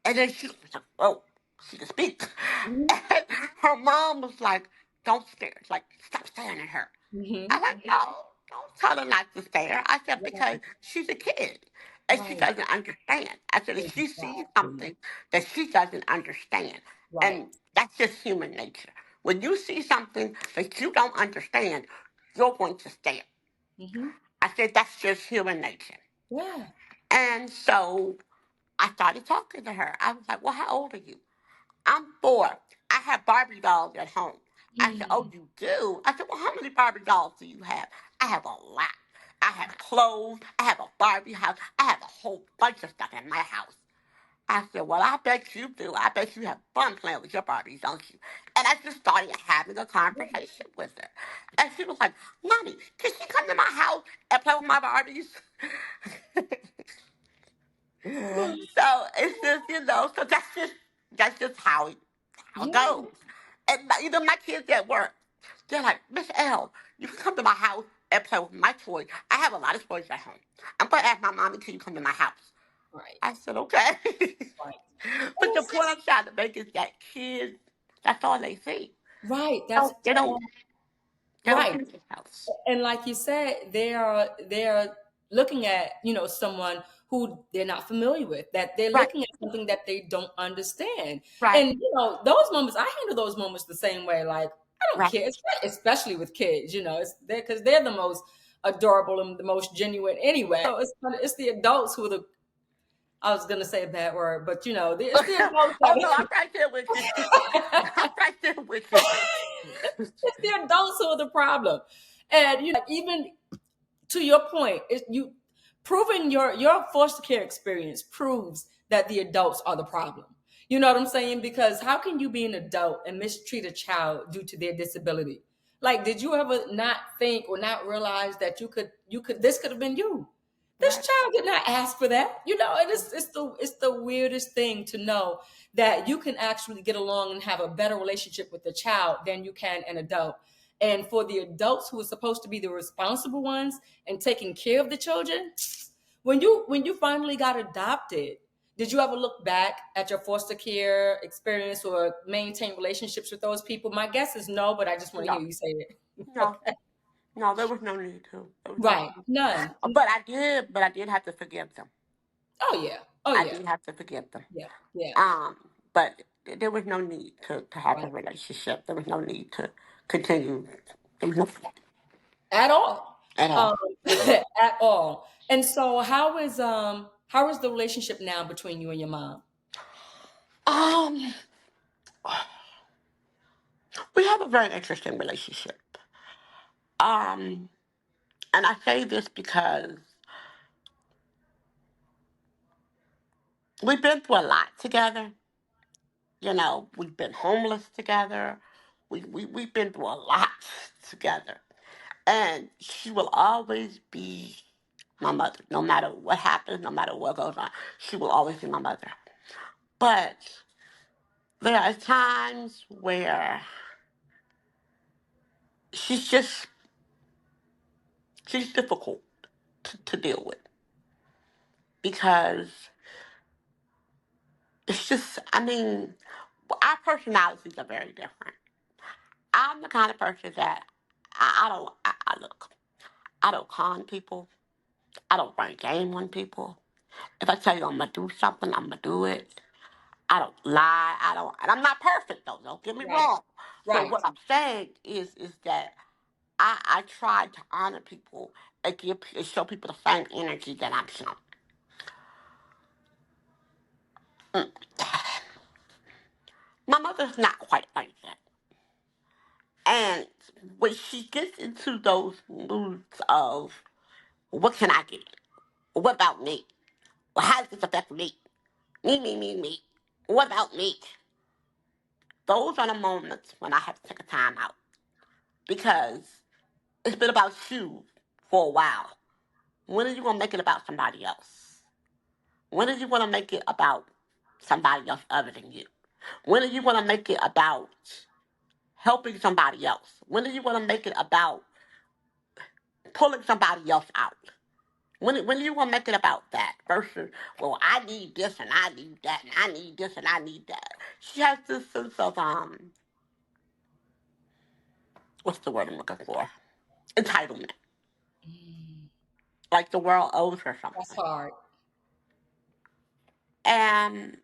Speaker 2: And then she was like, oh, she can speak.
Speaker 1: Hmm.
Speaker 2: And her mom was like, don't stare. It's like, stop staring at her. I
Speaker 1: Hmm.
Speaker 2: like, no, don't tell her not to stare. I said, because
Speaker 1: Right.
Speaker 2: she's a kid and she
Speaker 1: Right.
Speaker 2: doesn't understand. I said, if she sees
Speaker 1: Exactly.
Speaker 2: something that she doesn't understand,
Speaker 1: Right.
Speaker 2: and that's just human nature. When you see something that you don't understand, you're going to stare.
Speaker 1: Hmm.
Speaker 2: I said, that's just human nature.
Speaker 1: Yeah.
Speaker 2: And so I started talking to her. I was like, well, how old are you? I'm 4. I have Barbie dolls at home. I said, oh,
Speaker 1: Mm.
Speaker 2: you do? I said, well, how many Barbie dolls do you have? I have a lot. I have clothes. I have a Barbie house. I have a whole bunch of stuff in my house. I said, well, I bet you do. I bet you have fun playing with your Barbies, don't you? And I just started having a conversation with her. And she was like, Mommy, can she come to my house and play with my Barbies? So it's just, so that's just how it
Speaker 1: Yeah.
Speaker 2: goes. And my kids at work, they're like, Miss L, you can come to my house and play with my toys. I have a lot of toys at home. I'm gonna ask my mommy till you come to my house.
Speaker 1: Right.
Speaker 2: I said, okay.
Speaker 1: Right. And
Speaker 2: But the point I'm trying to make is that kids, that's all they see.
Speaker 1: right. That's
Speaker 2: Oh, they don't
Speaker 1: all
Speaker 2: they don't see
Speaker 1: right.
Speaker 2: anything else.
Speaker 1: And like you said, they are looking at someone who they're not familiar with. That they're
Speaker 2: Right,
Speaker 1: looking at something that they don't understand.
Speaker 2: right,
Speaker 1: And those moments, I handle those moments the same way. Like I don't
Speaker 2: right.
Speaker 1: care, especially with kids. It's because they're the most adorable and the most genuine anyway. So it's the adults who are the I was gonna say a bad word, but it's the adults
Speaker 2: Oh no,
Speaker 1: that
Speaker 2: I'm right there with you. I'm right there with you.
Speaker 1: it's the adults who are the problem. And even to your point, you proving your foster care experience proves that the adults are the problem. You know what I'm saying? Because how can you be an adult and mistreat a child due to their disability? Like, did you ever not think or not realize that you could this could have been you? This
Speaker 2: Right,
Speaker 1: child did not ask for that. It's the weirdest thing to know that you can actually get along and have a better relationship with the child than you can an adult. And for the adults who are supposed to be the responsible ones and taking care of the children, when you finally got adopted, did you ever look back at your foster care experience or maintain relationships with those people? My guess is no, but I just want to
Speaker 2: no,
Speaker 1: hear you say it.
Speaker 2: no, no. There was no need to. There was no
Speaker 1: Right.
Speaker 2: need.
Speaker 1: None.
Speaker 2: But I did have to forgive them.
Speaker 1: Oh yeah. Oh
Speaker 2: I
Speaker 1: yeah,
Speaker 2: did have to forgive them.
Speaker 1: yeah, yeah.
Speaker 2: But there was no need to have a
Speaker 1: Right.
Speaker 2: relationship. There was no need to continue. There was no
Speaker 1: At all.
Speaker 2: at all.
Speaker 1: Um, at all. And so how is the relationship now between you and your mom?
Speaker 2: Um, we have a very interesting relationship. Um, and I say this because we've been through a lot together. You know, we've been homeless together. We've been through a lot together. And she will always be my mother. No matter what happens, no matter what goes on, she will always be my mother. But there are times where she's just, she's difficult to deal with because it's just, I mean, our personalities are very different. I'm the kind of person that I look, I don't con people. I don't run game on people. If I tell you I'm gonna do something, I'm gonna do it. I don't lie. I don't, and I'm not perfect though. Don't get me
Speaker 1: Right.
Speaker 2: wrong. So
Speaker 1: Right.
Speaker 2: what I'm saying is that I try to honor people and and show people the same energy that I'm showing. Mm. My mother's not quite like that, and when she gets into those moods of what can I get? What about me? Well, how does this affect me? Me. What about me? Those are the moments when I have to take a time out because it's been about you for a while. When are you gonna make it about somebody else? When are you gonna make it about somebody else other than you? When are you gonna make it about helping somebody else? When are you gonna make it about pulling somebody else out? When are you gonna make it about that versus, well, I need this and I need that and I need this and I need that. She has this sense of what's the word I'm looking for? Entitlement.
Speaker 1: Mm,
Speaker 2: Like the world owes her
Speaker 1: that's
Speaker 2: something.
Speaker 1: hard.
Speaker 2: And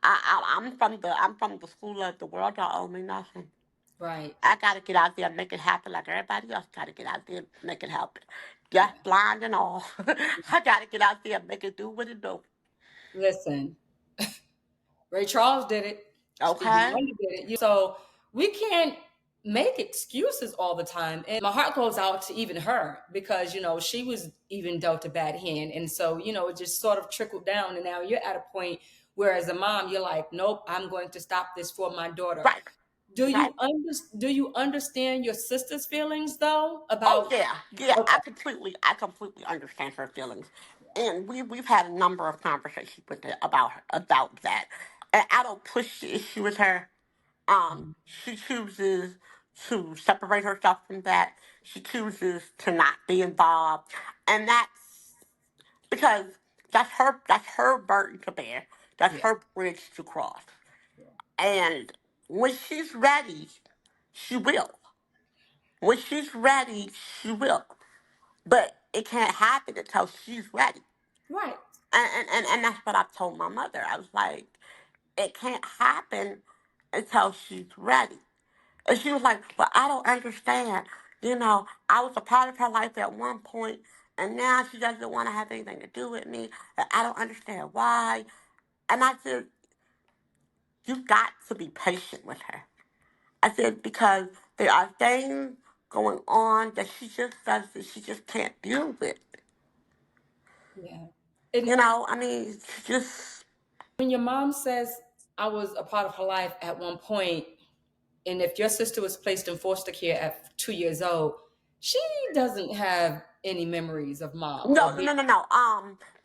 Speaker 2: I'm from the school of the world don't owe me nothing.
Speaker 1: Right.
Speaker 2: I gotta get out there and make it happen like everybody else gotta get out there and make it happen.
Speaker 1: Yeah.
Speaker 2: Deaf, blind, and all. I gotta get out there and make it do what it do.
Speaker 1: Listen, Ray Charles did it. Stevie
Speaker 2: Okay?
Speaker 1: Wonder did it. So we can't make excuses all the time. And my heart goes out to even her because, she was even dealt a bad hand. And so, it just sort of trickled down. And now you're at a point where as a mom, you're like, nope, I'm going to stop this for my daughter.
Speaker 2: Right.
Speaker 1: Do
Speaker 2: Right.
Speaker 1: you do you understand your sister's feelings though
Speaker 2: Oh
Speaker 1: about
Speaker 2: yeah, yeah.
Speaker 1: okay.
Speaker 2: I completely understand her feelings, and we've had a number of conversations with her about that. And I don't push the issue with her.
Speaker 1: Mhm.
Speaker 2: She chooses to separate herself from that. She chooses to not be involved, and that's because that's her burden to bear. That's
Speaker 1: Yeah,
Speaker 2: her bridge to cross.
Speaker 1: yeah.
Speaker 2: And when she's ready, she will. When she's ready, she will. But it can't happen until she's ready.
Speaker 1: Right.
Speaker 2: And that's what I told my mother. I was like, it can't happen until she's ready. And she was like, well, I don't understand. You know, I was a part of her life at one point, and now she doesn't want to have anything to do with me. And I don't understand why. And I said, you've got to be patient with her. I said, because there are things going on that she just can't deal with.
Speaker 1: Yeah. And
Speaker 2: You know, I mean, she just,
Speaker 1: when your mom says I was a part of her life at one point, and if your sister was placed in foster care at 2 years old, she doesn't have any memories of mom or being
Speaker 2: no.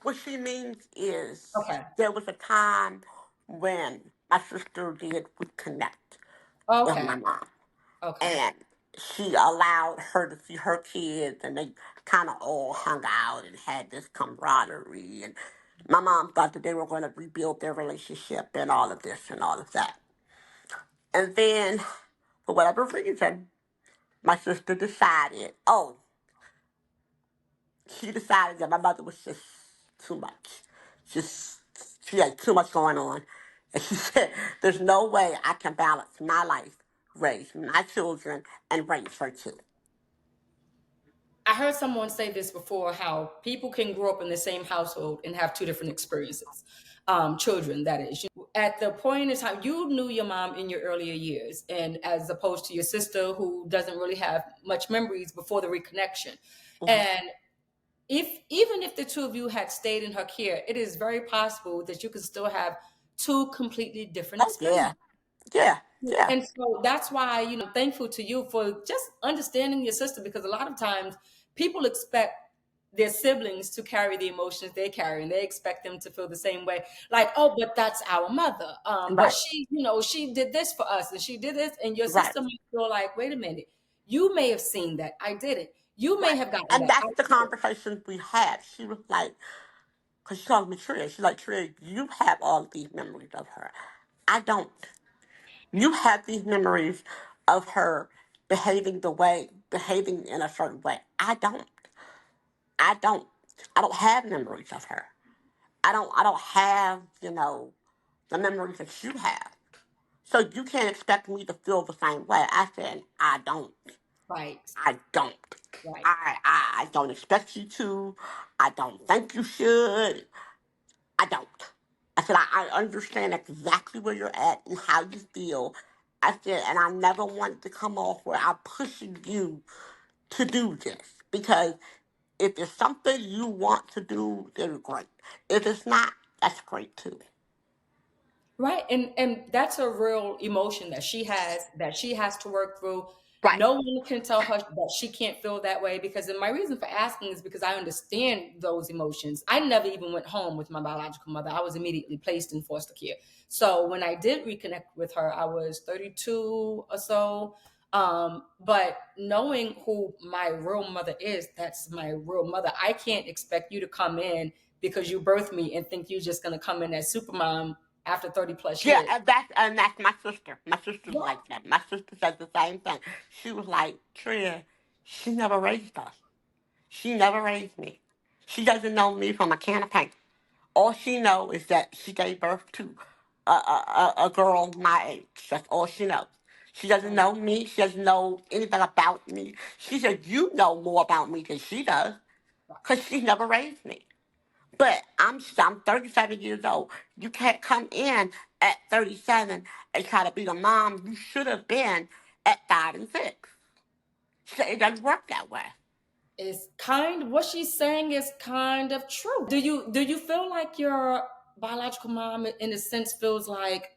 Speaker 2: What she means is
Speaker 1: okay.
Speaker 2: there was a time when my sister did reconnect with
Speaker 1: Okay.
Speaker 2: my mom,
Speaker 1: Okay.
Speaker 2: and she allowed her to see her kids, and they kind of all hung out and had this camaraderie. And my mom thought that they were going to rebuild their relationship and all of this and all of that. And then, for whatever reason, my sister decided, she decided that my mother was just too much. Just she had too much going on. And she said, there's no way I can balance my life, raise my children, and raise her too.
Speaker 1: I heard someone say this before, how people can grow up in the same household and have two different experiences. Children, that is. At the point in time, you knew your mom in your earlier years, and as opposed to your sister who doesn't really have much memories before the reconnection.
Speaker 2: Hmm.
Speaker 1: And if even if the two of you had stayed in her care, it is very possible that you could still have two completely different
Speaker 2: Oh
Speaker 1: experiences.
Speaker 2: yeah, yeah, yeah.
Speaker 1: And so that's why, I'm thankful to you for just understanding your sister, because a lot of times people expect their siblings to carry the emotions they carry, and they expect them to feel the same way. Like, oh, but that's our mother. But
Speaker 2: Right,
Speaker 1: she did this for us and she did this. And your
Speaker 2: right,
Speaker 1: sister might feel like, wait a minute, you may have seen that. I didn't. You may
Speaker 2: right.
Speaker 1: have gotten
Speaker 2: And
Speaker 1: that. I
Speaker 2: that's the
Speaker 1: didn't.
Speaker 2: conversation we had. She was like, because she called me Tria. She's like, Tria, you have all of these memories of her. I don't. You have these memories of her behaving in a certain way. I don't. I don't. I don't have memories of her. I don't have, the memories that you have. So you can't expect me to feel the same way. I said, I don't.
Speaker 1: Right.
Speaker 2: I don't.
Speaker 1: Right.
Speaker 2: I don't expect you to. I don't think you should. I don't. I said, I understand exactly where you're at and how you feel. I said, and I never wanted to come off where I'm pushing you to do this. Because if it's something you want to do, then great. If it's not, that's great too.
Speaker 1: Right. And that's a real emotion that she has to work through.
Speaker 2: Right.
Speaker 1: No one can tell her that she can't feel that way, because and my reason for asking is because I understand those emotions. I never even went home with my biological mother. I was immediately placed in foster care. So when I did reconnect with her, I was 32 or so. But knowing who my real mother is, that's my real mother. I can't expect you to come in because you birthed me and think you're just going to come in as supermom after 30 plus
Speaker 2: Yeah,
Speaker 1: years.
Speaker 2: and that's my sister. My sister's
Speaker 1: Right.
Speaker 2: like that. My sister said the same thing. She was like, Tria, she never raised us. She never raised me. She doesn't know me from a can of paint. All she knows is that she gave birth to a girl my age. That's all she knows. She doesn't
Speaker 1: Right.
Speaker 2: know me. She doesn't know anything about me. She said, you know more about me than she does because she never raised me. But I'm 37 years old. You can't come in at 37 and try to be the mom you should have been at 5 and 6. So it doesn't work that way.
Speaker 1: It's kind what she's saying is kind of true. Do you feel like your biological mom in a sense feels like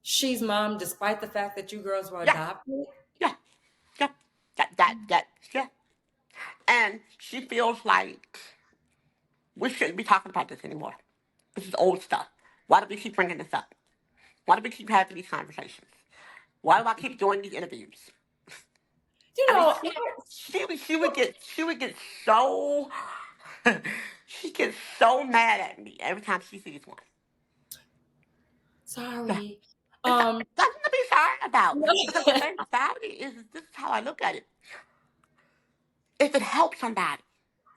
Speaker 1: she's mom despite the fact that you girls were
Speaker 2: Yeah,
Speaker 1: adopted?
Speaker 2: yeah, yeah. Yeah. And she feels like we shouldn't be talking about this anymore. This is old stuff. Why do we keep bringing this up? Why do we keep having these conversations? Why do I keep doing these interviews?
Speaker 1: You
Speaker 2: I mean,
Speaker 1: know,
Speaker 2: she would get so she gets so mad at me every time she sees one. Yeah.
Speaker 1: sorry.
Speaker 2: It's
Speaker 1: Um
Speaker 2: nothing to be sorry about because the thing about it is this is how I look at it. If it helps somebody,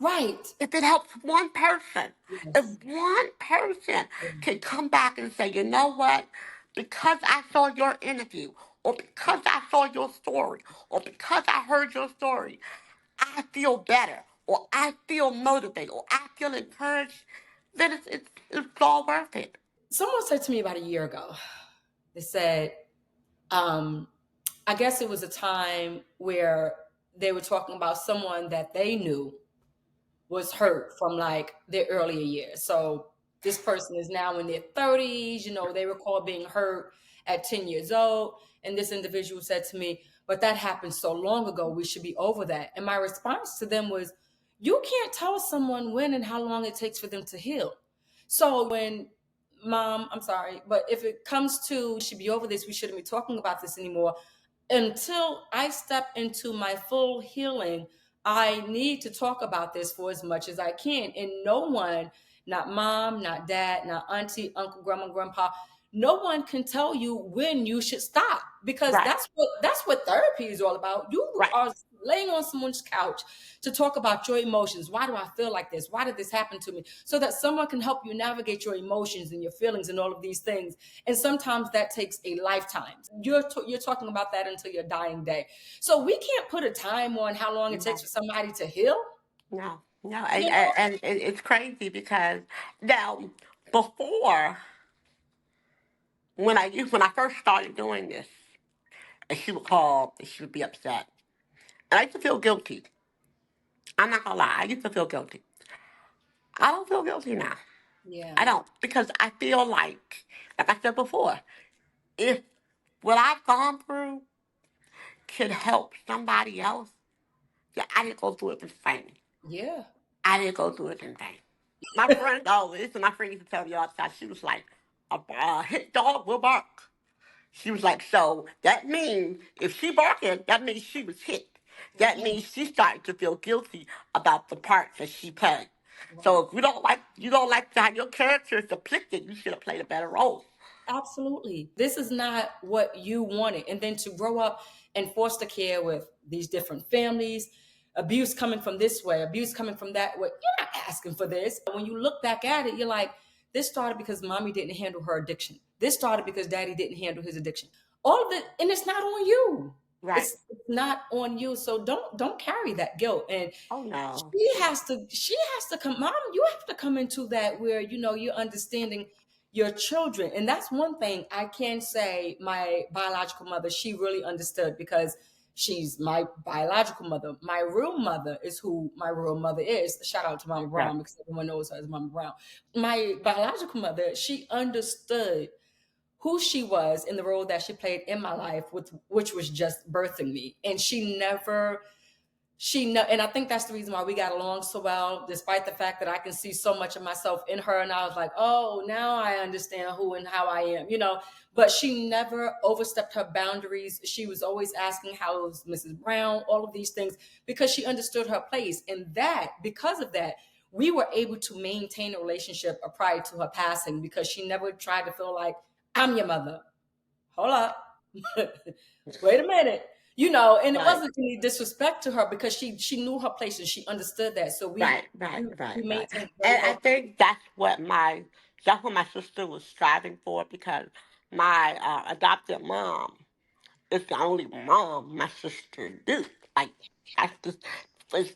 Speaker 1: right.
Speaker 2: if it helps one person, if
Speaker 1: Yes.
Speaker 2: one person can come back and say, you know what, because I saw your interview, or because I saw your story, or because I heard your story, I feel better, or I feel motivated, or I feel encouraged, then it's all worth it.
Speaker 1: Someone said to me about a year ago, they said, um, I guess it was a time where they were talking about someone that they knew was hurt from like their earlier years. So this person is now in their 30s, they recall being hurt at 10 years old. And this individual said to me, but that happened so long ago, we should be over that. And my response to them was, you can't tell someone when and how long it takes for them to heal. So when mom, I'm sorry, but if it comes to we should be over this, we shouldn't be talking about this anymore, until I step into my full healing, I need to talk about this for as much as I can. And no one, not mom, not dad, not auntie, uncle, grandma, grandpa, no one can tell you when you should stop, because
Speaker 2: Right,
Speaker 1: that's what therapy is all about. You
Speaker 2: right,
Speaker 1: are laying on someone's couch to talk about your emotions. Why do I feel like this? Why did this happen to me? So that someone can help you navigate your emotions and your feelings and all of these things. And sometimes that takes a lifetime. You're talking about that until your dying day. So we can't put a time on how long it takes
Speaker 2: No,
Speaker 1: for somebody to heal.
Speaker 2: no, no.
Speaker 1: You know?
Speaker 2: And it's crazy because now, before, when I first started doing this, and she would call and she would be upset. And I used to feel guilty. I'm not gonna lie, I used to feel guilty. I don't feel guilty now. I
Speaker 1: Yeah.
Speaker 2: don't, because I feel like I said before, if what I've gone through could help somebody else, yeah, I didn't go through it in vain.
Speaker 1: Yeah.
Speaker 2: I didn't go through it in vain. My friend always, and my friend used to tell me all the time, she was like, a hit dog will bark. She was like, so that means if she barking, that means she was hit. That
Speaker 1: Yeah.
Speaker 2: means she's starting to feel guilty about the parts that she played.
Speaker 1: Right.
Speaker 2: So if you don't like how your character is depicted, you should have played a better role.
Speaker 1: Absolutely. This is not what you wanted. And then to grow up in foster care with these different families, abuse coming from this way, abuse coming from that way. You're not asking for this. When you look back at it, you're like, this started because mommy didn't handle her addiction. This started because daddy didn't handle his addiction. All of it, and it's not on you.
Speaker 2: Right.
Speaker 1: It's not on you. So don't carry that guilt. And
Speaker 2: Oh no.
Speaker 1: she has to come, mom, you have to come into that where you're understanding your children. And that's one thing I can say my biological mother, she really understood, because she's my biological mother. My real mother is who my real mother is. Shout out to Mama
Speaker 2: Right.
Speaker 1: Brown, because everyone knows her as Mama Brown. My biological mother, she understood who she was in the role that she played in my life, which was just birthing me. And she know, and I think that's the reason why we got along so well, despite the fact that I can see so much of myself in her. And I was like, oh, now I understand who and how I am. But she never overstepped her boundaries. She was always asking, how's Mrs. Brown, all of these things, because she understood her place. And because of that, we were able to maintain a relationship prior to her passing, because she never tried to feel like, I'm your mother. Hold up. Wait a minute. And it
Speaker 2: Right.
Speaker 1: wasn't any disrespect to her, because she knew her place and she understood that. So
Speaker 2: Right.
Speaker 1: we
Speaker 2: Right.
Speaker 1: we,
Speaker 2: Right.
Speaker 1: we
Speaker 2: Right.
Speaker 1: maintained a very
Speaker 2: And I
Speaker 1: healthy.
Speaker 2: think that's what my sister was striving for because my adopted mom is the only mom my sister knew. Like that's just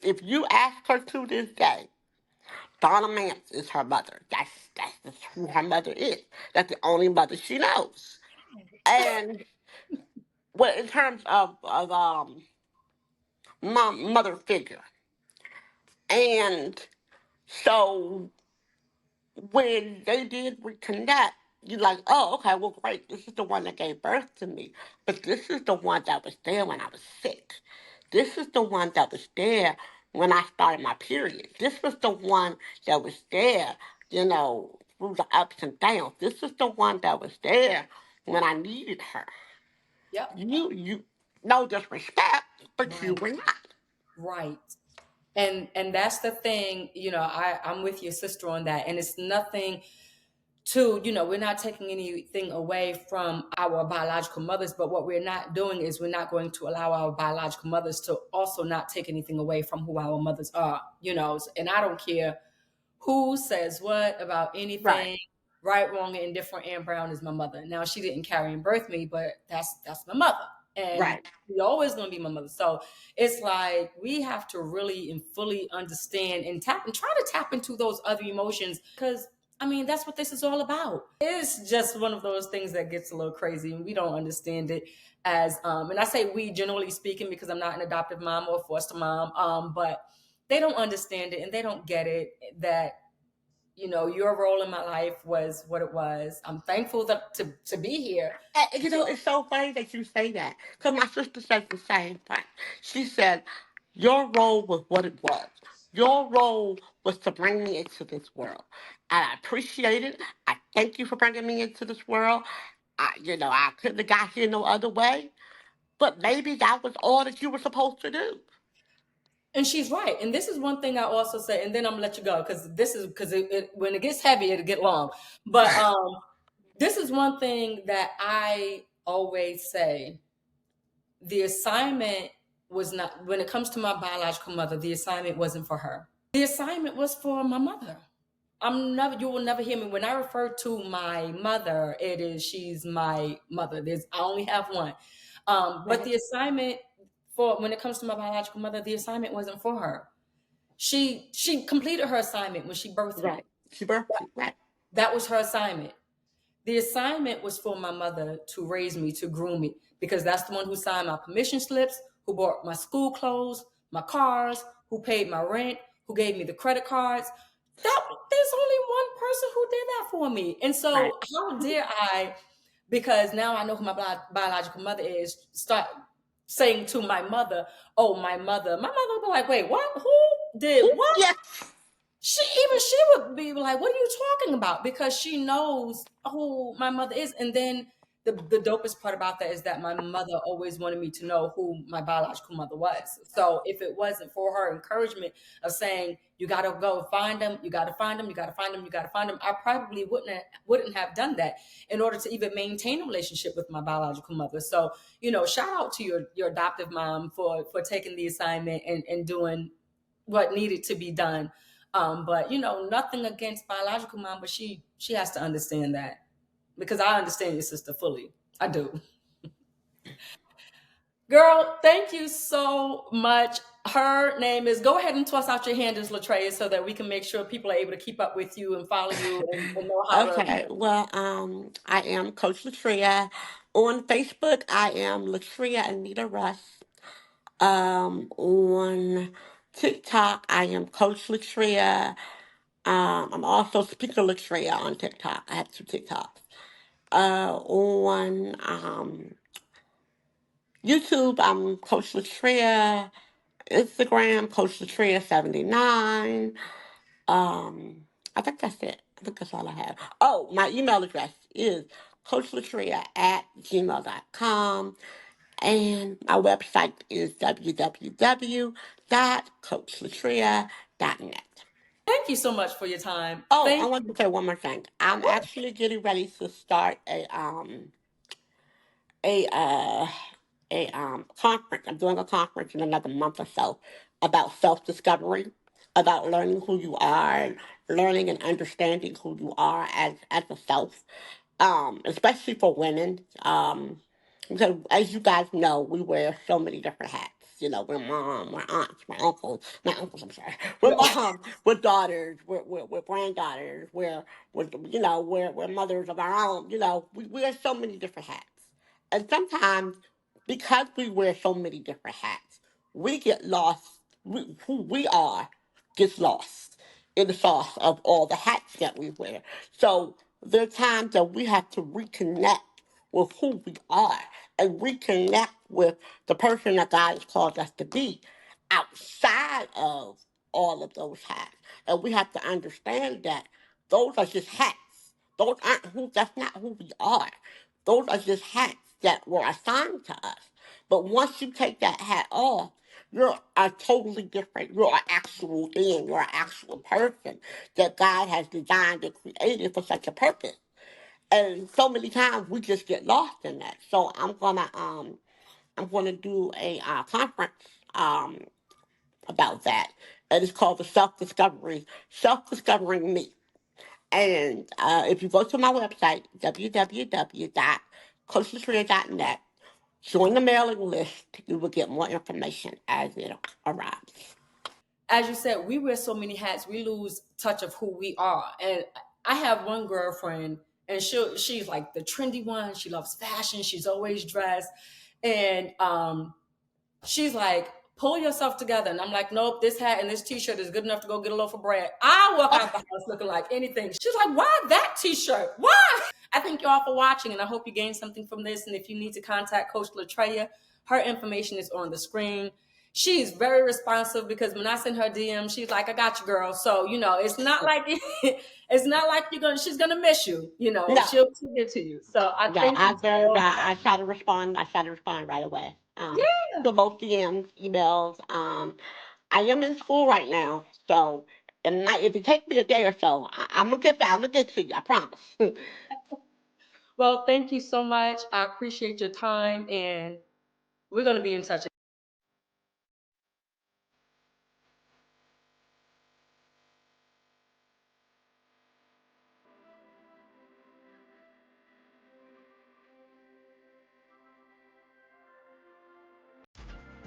Speaker 2: if you ask her to this day, Donna Mance is her mother. That's just who her mother is. That's the only mother she knows. And well, in terms of mother figure, and so when they did reconnect, you're like, oh, okay, well, great. This is the one that gave birth to me. But this is the one that was there when I was sick. This is the one that was there when I started my period. This was the one that was there, through the ups and downs. This is the one that was there when I needed her.
Speaker 1: Yep.
Speaker 2: You, no disrespect, but you
Speaker 1: Right.
Speaker 2: were not.
Speaker 1: Right. And that's the thing. I'm with your sister on that. And it's nothing to, we're not taking anything away from our biological mothers, but what we're not doing is we're not going to allow our biological mothers to also not take anything away from who our mothers are. And I don't care who says what about
Speaker 2: Right,
Speaker 1: anything. Right, wrong, and indifferent. Ann Brown is my mother. Now, she didn't carry and birth me, but that's my mother, and
Speaker 2: right.
Speaker 1: she's always going to be my mother. So it's like we have to really and fully understand and try to tap into those other emotions, because I mean that's what this is all about. It's just one of those things that gets a little crazy, and we don't understand it as and I say we, generally speaking, because I'm not an adoptive mom or a foster mom, but they don't understand it and they don't get it, that your role in my life was what it was. I'm thankful to be here.
Speaker 2: And, it's so funny that you say that because my sister said the same thing. She said, your role was what it was. Your role was to bring me into this world. And I appreciate it. I thank you for bringing me into this world. I couldn't have got here no other way. But maybe that was all that you were supposed to do.
Speaker 1: And she's right. And this is one thing I also say, and then I'm gonna let you go, because this is because when it gets heavy, it'll get long. But this is one thing that I always say: the assignment. was not, when it comes to my biological mother, the assignment wasn't for her. The assignment was for my mother. You will never hear me when I refer to my mother. It is, she's my mother. I only have one. But
Speaker 2: Right.
Speaker 1: the assignment for, when it comes to my biological mother, the assignment wasn't for her. She completed her assignment when she birthed me.
Speaker 2: Right. She birthed you. Right.
Speaker 1: That was her assignment. The assignment was for my mother to raise me, to groom me, because that's the one who signed my permission slips, who bought my school clothes, my cars, who paid my rent, who gave me the credit cards. There's only one person who did that for me. And
Speaker 2: Right.
Speaker 1: so how dare I, because now I know who my biological mother is, start saying to my mother, oh, my mother. My mother would be like, wait, what? Who did what?
Speaker 2: Yes.
Speaker 1: She would be like, "What are you talking about?" Because she knows who my mother is. And then the dopest part about that is that my mother always wanted me to know who my biological mother was. So if it wasn't for her encouragement of saying, "You got to go find them, you got to find them, you got to find them, you got to find them," I probably wouldn't have done that in order to even maintain a relationship with my biological mother. So shout out to your adoptive mom for taking the assignment and doing what needed to be done. But nothing against biological mom, but she has to understand that, because I understand your sister fully. I do. Girl, thank you so much. Her name is, go ahead and toss out your handles, Latrea, so that we can make sure people are able to keep up with you and follow you and know how to.
Speaker 2: Okay. Well, I am Coach Latrea. On Facebook, I am Latrea Anita Russ. On TikTok, I am Coach Latrea. I'm also Speaker Latrea on TikTok. I have two TikToks. On YouTube, I'm Coach Latrea. Instagram, Coach Latrea 79. Um, I think that's it. I think that's all I have. Oh, my email address is coachlatrea@gmail.com. And my website is www.coachlatrea.net.
Speaker 1: Thank you so much for your time.
Speaker 2: Oh, I
Speaker 1: Thank
Speaker 2: want
Speaker 1: you.
Speaker 2: to say one more thing. I'm actually getting ready to start a uh conference. I'm doing a conference in another month or so about self discovery, about learning who you are, learning and understanding who you are as a self, especially for women. Because as you guys know, we wear so many different hats. You know, we're mom, we're aunts, we're uncles, not uncles, I'm sorry. We're mom, we're daughters, we're granddaughters, we're mothers of our own. You know, we wear so many different hats. And sometimes, because we wear so many different hats, we get lost. Who we are gets lost in the sauce of all the hats that we wear. So there are times that we have to reconnect with who we are and reconnect with the person that God has called us to be outside of all of those hats. And we have to understand that those are just hats. That's not who we are. Those are just hats that were assigned to us. But once you take that hat off, you're a totally different, you're an actual being, you're an actual person that God has designed and created for such a purpose. And so many times we just get lost in that. So I'm gonna do a conference um about that. And it's called the Self Discovering Me. And if you go to my website, www.coachlatria.net, join the mailing list. You will get more information as it arrives.
Speaker 1: As you said, we wear so many hats, we lose touch of who we are. And I have one girlfriend, and she's like the trendy one. She loves fashion. She's always dressed, and she's like, pull yourself together. And I'm like, nope, this hat and this t-shirt is good enough to go get a loaf of bread. I walk out the house looking like anything. She's like, why that t-shirt? Why? I thank you all for watching, and I hope you gained something from this. And if you need to contact Coach Latrea, her information is on the screen. She's very responsive, because when I send her DM, she's like, I got you, girl. So, it's not like it's not like she's gonna miss you.
Speaker 2: No,
Speaker 1: She'll get to you. So I
Speaker 2: no,
Speaker 1: thank you so much.
Speaker 2: I try to respond. I try to respond right away.
Speaker 1: Yeah.
Speaker 2: To both DMs, emails. I am in school right now, so if it takes me a day or so, I'm gonna get back. I'm gonna get to you. I promise.
Speaker 1: Well, thank you so much. I appreciate your time, and we're going to be in touch.